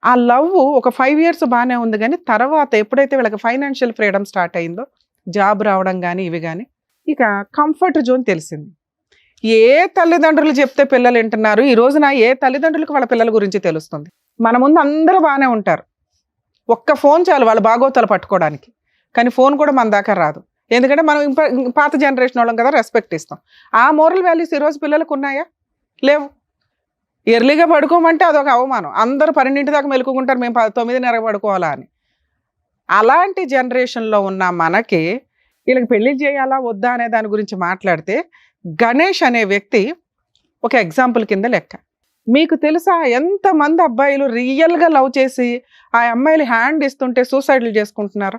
ఆ లవ్ ఒక 5 years బాగానే ఉంది. కానీ తర్వాత ఎప్పుడైతే వీళ్ళకి ఫైనాన్షియల్ ఫ్రీడమ్ స్టార్ట్ అయిందో, జాబ్ రావడం కానీ ఇవి కానీ, ఇక కంఫర్ట్ జోన్ తెలిసింది. ఏ తల్లిదండ్రులు చెప్తే పిల్లలు వింటున్నారు? ఈ రోజున ఏ తల్లిదండ్రులకు వాళ్ళ పిల్లల గురించి తెలుస్తుంది? మన ముందు అందరూ బాగానే ఉంటారు, ఒక్క ఫోన్ చాలు వాళ్ళ బాగోతాలు పట్టుకోవడానికి. కానీ ఫోన్ కూడా మన దాకా రాదు. ఎందుకంటే మనం పాత జనరేషన్ వాళ్ళం కదా, రెస్పెక్ట్ ఇస్తాం. ఆ మోరల్ వాల్యూస్ ఈరోజు పిల్లలకు ఉన్నాయా? లేవు. ఎర్లీగా పడుకోమంటే అదొక అవమానం. అందరూ 12 దాకా మెలుకుంటారు, మేము 9:30 పడుకోవాలా అని. అలాంటి జనరేషన్లో ఉన్న మనకి వీళ్ళకి పెళ్లి చేయాలా వద్దా అనే దాని గురించి మాట్లాడితే గణేష్ అనే వ్యక్తి ఒక ఎగ్జాంపుల్ కింద లెక్క. మీకు తెలుసా ఎంతమంది అబ్బాయిలు రియల్గా లవ్ చేసి ఆ అమ్మాయిలు హ్యాండ్ ఇస్తుంటే సూసైడ్లు చేసుకుంటున్నారు?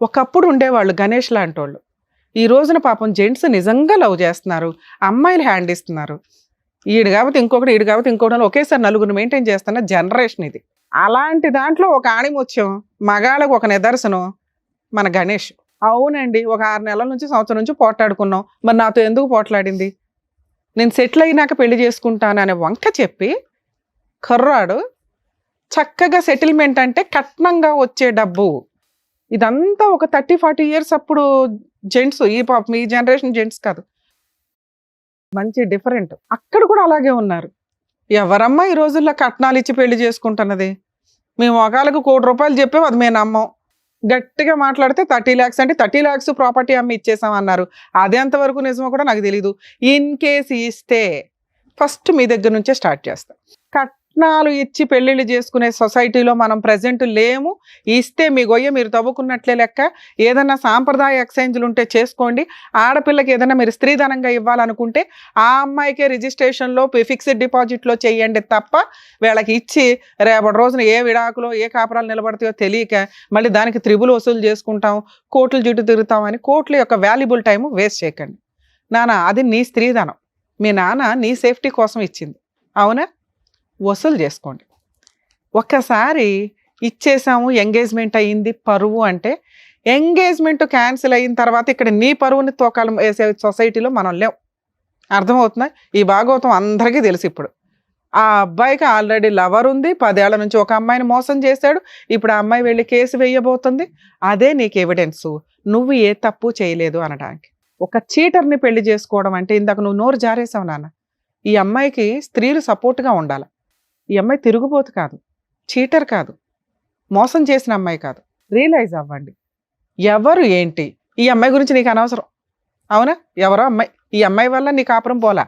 ఒకప్పుడు ఉండేవాళ్ళు గణేష్ లాంటి వాళ్ళు. ఈ రోజున పాపం జెంట్స్ నిజంగా లవ్ చేస్తున్నారు, అమ్మాయిలు హ్యాండ్ ఇస్తున్నారు. ఈడు కాబట్టి ఇంకొకటి, ఈడు కాబట్టి ఇంకొకటి, ఒకేసారి నలుగురు మెయింటైన్ చేస్తున్న జనరేషన్ ఇది. అలాంటి దాంట్లో ఒక ఆణిముత్యం, మగాళ్ళకు ఒక నిదర్శనం మన గణేష్. అవునండి, ఒక 6 నెలల నుంచి సంవత్సరం నుంచి పోట్లాడుకున్నాం, మరి నాతో ఎందుకు పోట్లాడింది, నేను సెటిల్ అయినాక పెళ్లి చేసుకుంటాను అనే వంక చెప్పి కర్రాడు చక్కగా సెటిల్మెంట్ అంటే కట్నంగా వచ్చే డబ్బు. ఇదంతా ఒక 30-40 ఇయర్స్ అప్పుడు జెంట్స్, ఈ జనరేషన్ జెంట్స్ కాదు, మంచి డిఫరెంట్. అక్కడ కూడా అలాగే ఉన్నారు. ఎవరమ్మా ఈ రోజుల్లో కట్నాలు ఇచ్చి పెళ్లి చేసుకుంటున్నది? మేము ఒకళ్ళకు ₹1 కోటి చెప్పాము, అది మేము నమ్మం. గట్టిగా మాట్లాడితే 30 lakhs అంటే 30 lakhs ప్రాపర్టీ అమ్మి ఇచ్చేసాం అన్నారు. అది ఎంతవరకు నిజమో కూడా నాకు తెలీదు. ఇన్ కేసు ఇస్తే ఫస్ట్ మీ దగ్గర నుంచే స్టార్ట్ చేస్తాం. కట్నాలు ఇచ్చి పెళ్ళిళ్ళు చేసుకునే సొసైటీలో మనం ప్రజెంట్ లేము. ఇస్తే మీ గొయ్య మీరు తవ్వుకున్నట్లే లెక్క. ఏదన్నా సాంప్రదాయ ఎక్స్చేంజ్లు ఉంటే చేసుకోండి. ఆడపిల్లకి ఏదైనా మీరు స్త్రీధనంగా ఇవ్వాలనుకుంటే ఆ అమ్మాయికే రిజిస్ట్రేషన్లో ఫిక్స్డ్ డిపాజిట్లో చేయండి తప్ప వీళ్ళకి ఇచ్చి రేపటి రోజున ఏ విడాకులో ఏ కాపురాలు నిలబడతాయో తెలియక మళ్ళీ దానికి త్రిబుల్ వసూలు చేసుకుంటాం, కోర్టుల చుట్టూ తిరుగుతాం అని కోర్టుల యొక్క వాల్యుబుల్ టైం వేస్ట్ చేయకండి. నాన్న అది నీ స్త్రీధనం, మీ నాన్న నీ సేఫ్టీ కోసం ఇచ్చింది, అవునా? వసూలు చేసుకోండి. ఒక్కసారి ఇచ్చేసాము, ఎంగేజ్మెంట్ అయ్యింది, పరువు అంటే ఎంగేజ్మెంట్ క్యాన్సిల్ అయిన తర్వాత ఇక్కడ నీ పరువుని తోకాలం వేసే సొసైటీలో మనం లేవు. అర్థమవుతుందా? ఈ భాగవతం అందరికీ తెలుసు. ఇప్పుడు ఆ అబ్బాయికి ఆల్రెడీ లవర్ ఉంది, 10 ఏళ్ల నుంచి ఒక అమ్మాయిని మోసం చేశాడు. ఇప్పుడు ఆ అమ్మాయి వెళ్ళి కేసు వేయబోతుంది. అదే నీకు ఎవిడెన్సు నువ్వు ఏ తప్పు చేయలేదు అనడానికి. ఒక చీటర్ని పెళ్లి చేసుకోవడం అంటే, ఇందాక నువ్వు నోరు జారేసావు నాన్న, ఈ అమ్మాయికి స్త్రీలు సపోర్ట్గా ఉండాలి. ఈ అమ్మాయి తిరుగుబోతు కాదు, చీటర్ కాదు, మోసం చేసిన అమ్మాయి కాదు. రియలైజ్ అవ్వండి ఎవరు ఏంటి. ఈ అమ్మాయి గురించి నీకు అనవసరం, అవునా? ఎవరో అమ్మాయి, ఈ అమ్మాయి వల్ల నీ కాపురం పోలా,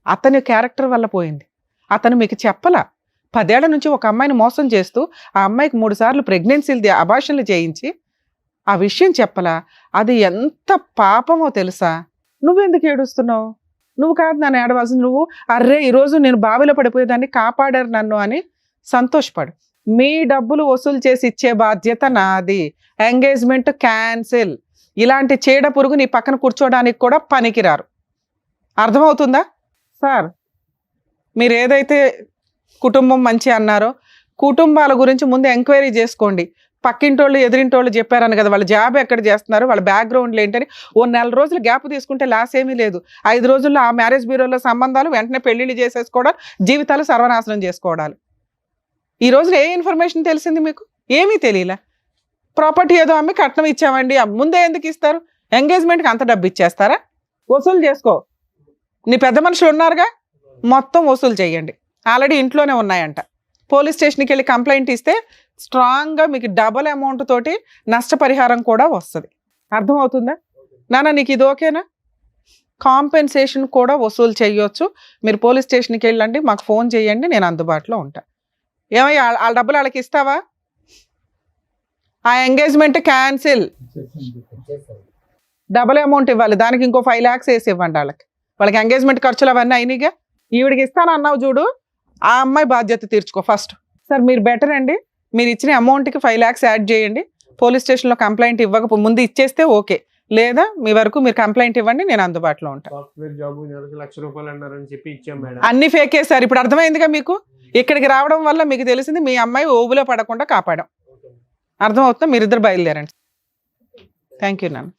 అతని క్యారెక్టర్ వల్ల పోయింది. అతను మీకు చెప్పలా. 10 ఏళ్ల నుంచి ఒక అమ్మాయిని మోసం చేస్తూ ఆ అమ్మాయికి 3 సార్లు ప్రెగ్నెన్సీలు అబార్షన్లు చేయించి ఆ విషయం చెప్పలా. అది ఎంత పాపమో తెలుసా? నువ్వెందుకు ఏడుస్తున్నావు? నువ్వు కాదు నన్ను ఏడవలసింది. నువ్వు అర్రే ఈరోజు నేను బావిలో పడిపోయేదాన్ని, కాపాడారు నన్ను అని సంతోషపడు. మీ డబ్బులు వసూలు చేసి ఇచ్చే బాధ్యత నాది. Engagement cancel. ఇలాంటి చీడ పురుగు నీ పక్కన కూర్చోడానికి కూడా పనికిరారు. అర్థమవుతుందా సార్? మీరు ఏదైతే కుటుంబం మంచి అన్నారో కుటుంబాల గురించి ముందు ఎంక్వైరీ చేసుకోండి. పక్కింటోళ్ళు ఎదిరింటోళ్ళు చెప్పారని కదా, వాళ్ళ జాబ్ ఎక్కడ చేస్తున్నారు, వాళ్ళ బ్యాక్గ్రౌండ్లు ఏంటని ఓ 4 రోజులు గ్యాప్ తీసుకుంటే లాస్ ఏమీ లేదు. 5 రోజుల్లో ఆ మ్యారేజ్ బ్యూరోలో సంబంధాలు, వెంటనే పెళ్లిళ్ళు చేసేసుకోవడాలు, జీవితాలు సర్వనాశనం చేసుకోవడాలు. ఈ రోజున ఏ ఇన్ఫర్మేషన్ తెలిసింది మీకు? ఏమీ తెలియలే. ప్రాపర్టీ ఏదో అమ్మి కట్నం ఇచ్చామండి, ముందే ఎందుకు ఇస్తారు? ఎంగేజ్మెంట్కి అంత డబ్బు ఇచ్చేస్తారా? వసూలు చేసుకో. నీ పెద్ద మనుషులు ఉన్నారుగా, మొత్తం వసూలు చేయండి. ఆల్రెడీ ఇంట్లోనే ఉన్నాయంట. పోలీస్ స్టేషన్కి వెళ్ళి కంప్లైంట్ ఇస్తే స్ట్రాంగ్గా మీకు డబల్ అమౌంట్ తోటి నష్టపరిహారం కూడా వస్తుంది. అర్థమవుతుందా నాన్న? నీకు ఇది ఓకేనా? కాంపెన్సేషన్ కూడా వసూలు చేయొచ్చు. మీరు పోలీస్ స్టేషన్కి వెళ్ళండి, మాకు ఫోన్ చేయండి, నేను అందుబాటులో ఉంటా. ఏమయ్యా ఆ డబ్బులు వాళ్ళకి ఇస్తావా? ఆ ఎంగేజ్మెంట్ క్యాన్సిల్, డబల్ అమౌంట్ ఇవ్వాలి, దానికి ఇంకో 5 lakhs వేసి ఇవ్వండి వాళ్ళకి. వాళ్ళకి ఎంగేజ్మెంట్ ఖర్చులు అవన్నీ అయినాయిగా. ఈవిడికి ఇస్తాను అన్నావు చూడు, ఆ అమ్మాయి బాధ్యత తీర్చుకో ఫస్ట్. సార్ మీరు బెటర్ అండి, మీరు ఇచ్చిన అమౌంట్కి 5 lakhs యాడ్ చేయండి. పోలీస్ స్టేషన్లో కంప్లైంట్ ఇవ్వక ముందు ఇచ్చేస్తే ఓకే, లేదా మీ వరకు మీరు కంప్లైంట్ ఇవ్వండి, నేను అందుబాటులో ఉంటాను. సాఫ్ట్వేర్ జాబ్ ₹1,00,000 అన్నారని చెప్పి ఇచ్చాం మేడం. అన్ని ఫేకే సార్. ఇప్పుడు అర్థమైందిగా మీకు. ఇక్కడికి రావడం వల్ల మీకు తెలిసింది మీ అమ్మాయి ఓబులో పడకుండా కాపాడాం. అర్థమవుతుందా? మీరిద్దరు బయలుదేరండి. థ్యాంక్ యూ నాన్న.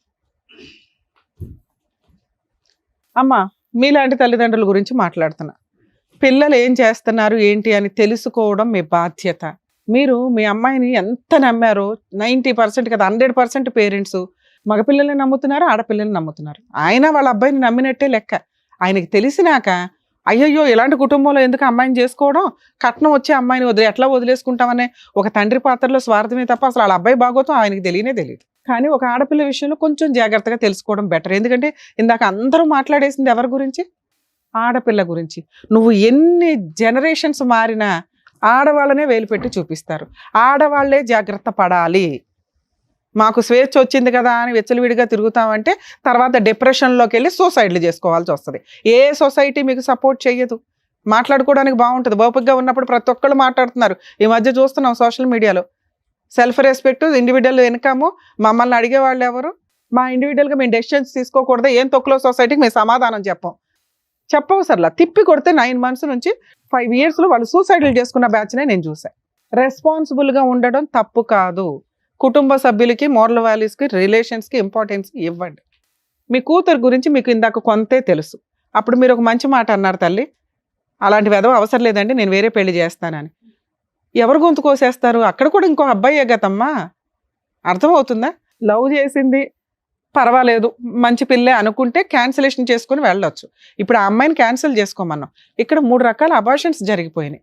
అమ్మా మీలాంటి తల్లిదండ్రుల గురించి మాట్లాడుతున్నా. పిల్లలు ఏం చేస్తున్నారు ఏంటి అని తెలుసుకోవడం మీ బాధ్యత. మీరు మీ అమ్మాయిని ఎంత నమ్మారో 90% కదా 100% పేరెంట్స్ మగపిల్లల్ని నమ్ముతున్నారు, ఆడపిల్లల్ని నమ్ముతున్నారు. ఆయన వాళ్ళ అబ్బాయిని నమ్మినట్టే లెక్క. ఆయనకి తెలిసినాక అయ్యయ్యో ఇలాంటి కుటుంబంలో ఎందుకు అమ్మాయిని చేసుకోవడం, కట్నం వచ్చే అమ్మాయిని ఎట్లా వదిలేసుకుంటామనే ఒక తండ్రి పాత్రలో స్వార్థమే తప్ప అసలు వాళ్ళ అబ్బాయి బాగోతం ఆయనకి తెలియదు. కానీ ఒక ఆడపిల్ల విషయంలో కొంచెం జాగ్రత్తగా తెలుసుకోవడం బెటర్. ఎందుకంటే ఇందాక అందరూ మాట్లాడేసింది ఎవరి గురించి? ఆడపిల్ల గురించి నువ్వు ఎన్ని జనరేషన్స్ మారినా ఆడవాళ్ళనే వేలు పెట్టి చూపిస్తారు. ఆడవాళ్లే జాగ్రత్త పడాలి. మాకు స్వేచ్ఛ వచ్చింది కదా అని వెచ్చలవిడిగా తిరుగుతామంటే తర్వాత డిప్రెషన్లోకి వెళ్ళి సూసైడ్లు చేసుకోవాల్సి వస్తుంది. ఏ సొసైటీ మీకు సపోర్ట్ చేయదు. మాట్లాడుకోవడానికి బాగుంటుంది, ఓపికగా ఉన్నప్పుడు ప్రతి ఒక్కళ్ళు మాట్లాడుతున్నారు. ఈ మధ్య చూస్తున్నాం సోషల్ మీడియాలో సెల్ఫ్ రెస్పెక్ట్, ఇండివిజువల్ ఇన్కమ్. మమ్మల్ని అడిగేవాళ్ళు ఎవరు? మా ఇండివిజువల్గా మేము డెసిషన్స్ తీసుకోకూడదు, ఏం తొక్కులో సొసైటీకి మేము సమాధానం చెప్పవసరలా. తిప్పి కొడితే 9 months నుంచి 5 yearsలో వాళ్ళు సూసైడ్లు చేసుకున్న బ్యాచ్నే నేను చూసాను. రెస్పాన్సిబుల్గా ఉండడం తప్పు కాదు. కుటుంబ సభ్యులకి, మోరల్ వాల్యూస్కి, రిలేషన్స్కి ఇంపార్టెన్స్ ఇవ్వండి. మీ కూతురు గురించి మీకు ఇందాక కొంతే తెలుసు. అప్పుడు మీరు ఒక మంచి మాట అన్నారు, తల్లి అలాంటి వెధవ అవసరం లేదండి, నేను వేరే పెళ్లి చేస్తానని. ఎవరు గొంతు కోసేస్తారు? అక్కడ కూడా ఇంకో అబ్బాయే గతమ్మా. అర్థమవుతుందా? లవ్ చేసింది పర్వాలేదు, మంచి పిల్లే అనుకుంటే క్యాన్సిలేషన్ చేసుకుని వెళ్ళొచ్చు. ఇప్పుడు ఆ అమ్మాయిని క్యాన్సిల్ చేసుకోమన్నాం. ఇక్కడ 3 రకాల అబార్షన్స్ జరిగిపోయినాయి.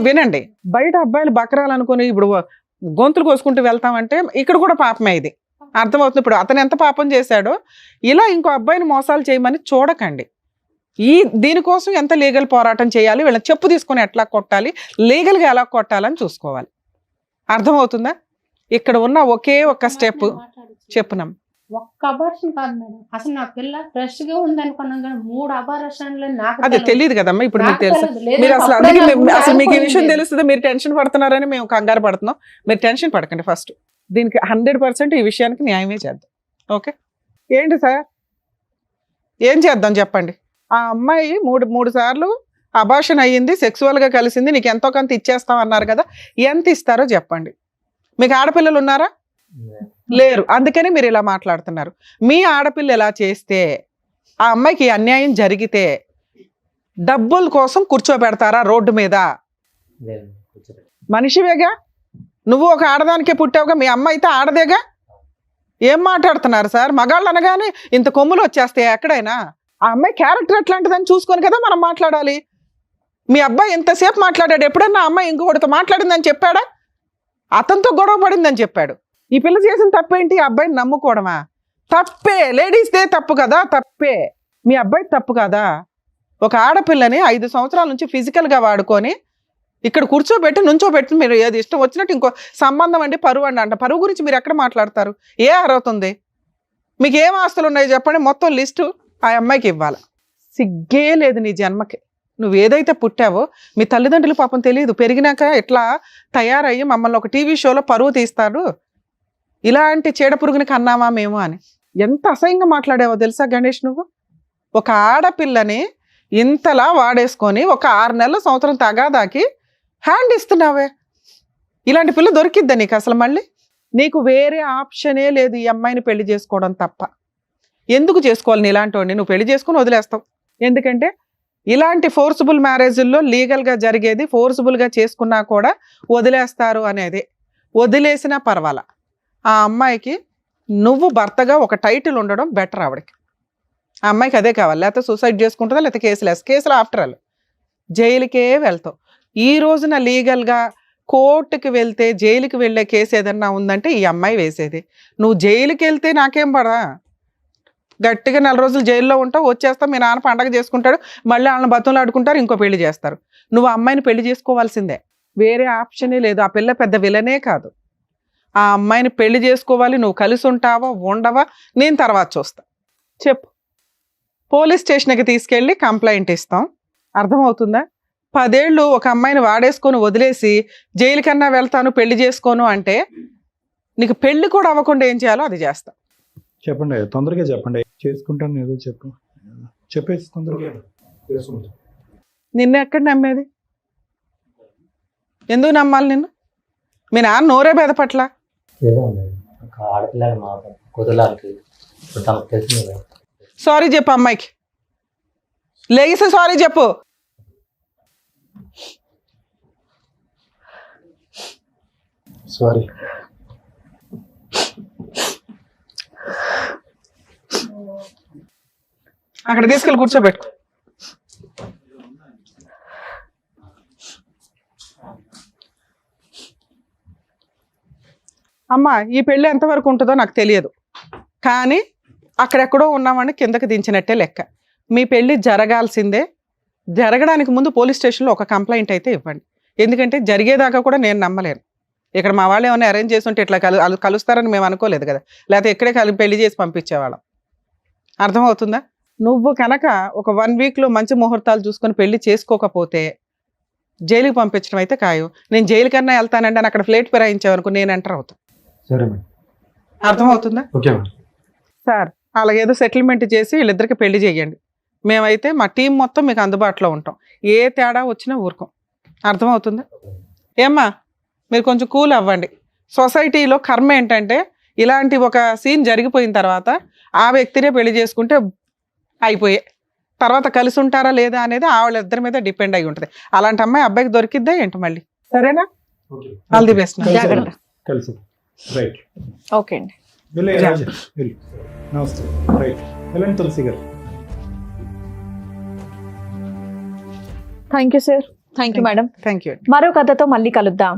వినండి, బయట అబ్బాయిలు బకరాలు అనుకుని ఇప్పుడు గొంతులు కోసుకుంటూ వెళ్తామంటే ఇక్కడ కూడా పాపమే. ఇది అర్థమవుతుంది. ఇప్పుడు అతను ఎంత పాపం చేశాడో ఇలా ఇంకో అబ్బాయిని మోసాలు చేయమని చూడకండి. దీనికోసం ఎంత లీగల్ పోరాటం చేయాలి, వీళ్ళని చెప్పు తీసుకొని ఎట్లా కొట్టాలి, లీగల్గా ఎలా కొట్టాలని చూసుకోవాలి. అర్థమవుతుందా? ఇక్కడ ఉన్న ఒకే ఒక్క స్టెప్ చెప్పున్నాం. ఒక్క అబార్షన్ కాదు మేడం, అసలు నా పిల్ల ఫ్రెష్ గా ఉంది అనుకున్నాం కానీ 3 అబార్షన్లు నాకు అది తెలియదు కదమ్మా. ఇప్పుడు మీకు తెలుసు, మీరు అసలు అందుకే అసలు మీకు ఈ విషయం తెలుస్తుంది. మీరు టెన్షన్ పడుతున్నారని మేము కంగారు పడుతున్నాం. మీరు టెన్షన్ పడకండి. ఫస్ట్ దీనికి 100% ఈ విషయానికి న్యాయమే చేద్దాం. ఓకే, ఏంటి సార్ ఏం చేద్దాం చెప్పండి. ఆ అమ్మాయి మూడు సార్లు అబార్షన్ అయ్యింది, సెక్సువల్గా కలిసింది, నీకు ఎంతో కొంత ఇచ్చేస్తాం అన్నారు కదా, ఎంత ఇస్తారో చెప్పండి. మీకు ఆడపిల్లలు ఉన్నారా? లేరు. అందుకని మీరు ఇలా మాట్లాడుతున్నారు. మీ ఆడపిల్ల ఎలా చేస్తే, ఆ అమ్మాయికి అన్యాయం జరిగితే డబ్బుల కోసం కూర్చోబెడతారా రోడ్డు మీద? మనిషివేగా నువ్వు, ఒక ఆడదానికే పుట్టావుగా. మీ అమ్మ అయితే ఆడదేగా. ఏం మాట్లాడుతున్నారు సార్? మగాళ్ళు అనగానే ఇంత కొమ్ములు వచ్చేస్తాయి ఎక్కడైనా. ఆ అమ్మాయి క్యారెక్టర్ ఎట్లాంటిదని చూసుకొని కదా మనం మాట్లాడాలి. మీ అబ్బాయి ఎంతసేపు మాట్లాడాడు? ఎప్పుడన్నా అమ్మాయి ఇంకొకటితో మాట్లాడిందని చెప్పాడా? అతనితో గొడవ పడిందని చెప్పాడు. ఈ పిల్ల చేసిన తప్పేంటి? అబ్బాయిని నమ్ముకోవడమా? తప్పే. లేడీస్దే తప్పు కదా, తప్పే. మీ అబ్బాయి తప్పు కదా. ఒక ఆడపిల్లని 5 సంవత్సరాల నుంచి ఫిజికల్గా వాడుకొని ఇక్కడ కూర్చోబెట్టి నుంచోబెట్టి మీరు ఏది ఇష్టం వచ్చినట్టు ఇంకో సంబంధం అండి, పరువు అండి అంట. పరువు గురించి మీరు ఎక్కడ మాట్లాడతారు? ఏ అర్హత ఉంది మీకు? ఏం ఆస్తులు ఉన్నాయి చెప్పండి, మొత్తం లిస్టు ఆ అమ్మాయికి ఇవ్వాలి. సిగ్గే లేదు నీ జన్మకి. నువ్వు ఏదైతే పుట్టావో మీ తల్లిదండ్రులు పాపం తెలియదు, పెరిగినాక ఎట్లా తయారయ్యి మమ్మల్ని ఒక టీవీ షోలో పరువు తీస్తాడు, ఇలాంటి చీడపురుగుని కన్నామా మేము అని. ఎంత అసహ్యంగా మాట్లాడావో తెలుసా గణేష్ నువ్వు? ఒక ఆడపిల్లని ఇంతలా వాడేసుకొని ఒక 6 నెలల సంవత్సరం తగాదాకి హ్యాండ్ ఇస్తున్నావే. ఇలాంటి పిల్ల దొరికిద్దా నీకు అసలు? మళ్ళీ నీకు వేరే ఆప్షనే లేదు ఈ అమ్మాయిని పెళ్లి చేసుకోవడం తప్ప. ఎందుకు చేసుకోవాలి నీ ఇలాంటి వాడిని? నువ్వు పెళ్లి చేసుకుని వదిలేస్తావు. ఎందుకంటే ఇలాంటి ఫోర్సిబుల్ మ్యారేజ్ల్లో లీగల్గా జరిగేది, ఫోర్సిబుల్గా చేసుకున్నా కూడా వదిలేస్తారు అనేది. వదిలేసినా పర్వాలా. ఆ అమ్మాయికి నువ్వు భర్తగా ఒక టైటిల్ ఉండడం బెటర్. ఆవిడకి, ఆ అమ్మాయికి అదే కావాలి. లేకపోతే సూసైడ్ చేసుకుంటుందా, లేకపోతే కేసులు ఆఫ్టర్ ఆల్ జైలుకే వెళ్తావు. ఈ రోజున లీగల్గా కోర్టుకి వెళ్తే జైలుకి వెళ్ళే కేసు ఏదన్నా ఉందంటే ఈ అమ్మాయి వేసేది. నువ్వు జైలుకి వెళ్తే నాకేం పడా, గట్టిగా 4 రోజులు జైల్లో ఉంటావు, వచ్చేస్తావు, మీ నాన్న పండగ చేసుకుంటాడు, మళ్ళీ వాళ్ళని బతులు ఆడుకుంటారు, ఇంకో పెళ్లి చేస్తారు. నువ్వు ఆ అమ్మాయిని పెళ్లి చేసుకోవాల్సిందే, వేరే ఆప్షనే లేదు. ఆ పిల్ల పెద్ద విలనే కాదు. ఆ అమ్మాయిని పెళ్లి చేసుకోవాలి. నువ్వు కలిసి ఉంటావా ఉండవా నేను తర్వాత చూస్తా. చెప్పు, పోలీస్ స్టేషన్కి తీసుకెళ్ళి కంప్లైంట్ ఇస్తాం. అర్థమవుతుందా? 10 ఏళ్ళు ఒక అమ్మాయిని వాడేసుకొని వదిలేసి జైలు కన్నా వెళ్తాను, పెళ్లి చేసుకోను అంటే నీకు పెళ్లి కూడా అవ్వకుండా ఏం చేయాలో అది చేస్తా. చెప్పండి, తొందరగా చెప్పండి. చేసుకుంటాను ఏదో చెప్పేసి తొందరగా. నిన్ను ఎక్కడ నమ్మేది? ఎందుకు నమ్మాలి నిన్ను? మీ నాన్న నోరే బెదపట్ల. సారీ చెప్పు అమ్మాయికి, లేగిస్తే సారీ చెప్పు. సారీ. అక్కడ తీసుకెళ్ళి కూర్చోబెట్టుకో. అమ్మ, ఈ పెళ్ళి ఎంతవరకు ఉంటుందో నాకు తెలియదు, కానీ అక్కడెక్కడో ఉన్నామని కిందకి దించినట్టే లెక్క. మీ పెళ్లి జరగాల్సిందే. జరగడానికి ముందు పోలీస్ స్టేషన్లో ఒక కంప్లైంట్ అయితే ఇవ్వండి. ఎందుకంటే జరిగేదాకా కూడా నేను నమ్మలేను. ఇక్కడ మా వాళ్ళు ఏమైనా అరేంజ్ చేసి ఉంటే ఇట్లా కలుస్తారని మేము అనుకోలేదు కదా, లేకపోతే ఇక్కడే పెళ్లి చేసి పంపించేవాళ్ళం. అర్థమవుతుందా? నువ్వు కనుక ఒక 1 వీక్లో మంచి ముహూర్తాలు చూసుకొని పెళ్లి చేసుకోకపోతే జైలుకి పంపించడం అయితే ఖాయం. నేను జైలు కన్నా వెళ్తానండి అని అక్కడ ఫ్లేట్ ఫిరాయించావనుకో నేను ఎంటర్ అవుతాను. సరే మేడం. అర్థమవుతుందా? Okay madam. సార్ అలాగేదో సెటిల్మెంట్ చేసి వీళ్ళిద్దరికి పెళ్లి చేయండి. మేమైతే మా టీం మొత్తం మీకు అందుబాటులో ఉంటాం. ఏ తేడా వచ్చినా ఊరుకోం. అర్థమవుతుందా? ఏమ్మా మీరు కొంచెం కూల్ అవ్వండి. సొసైటీలో కర్మ ఏంటంటే ఇలాంటి ఒక సీన్ జరిగిపోయిన తర్వాత ఆ వ్యక్తినే పెళ్లి చేసుకుంటే అయిపోయే, తర్వాత కలిసి ఉంటారా లేదా అనేది వాళ్ళిద్దరి మీద డిపెండ్ అయి ఉంటుంది. అలాంటి అమ్మాయి అబ్బాయికి దొరికిద్దా ఏంటి మళ్ళీ? సరేనా? All the best. జాగ్రత్త. కలిసి రైట్. ఓకే అండి. నమస్తే. రైట్, వెళ్ళండి తులసి గారు. Thank you sir. Thank you madam. Thank you. మరో కథతో మళ్ళీ కలుద్దాం.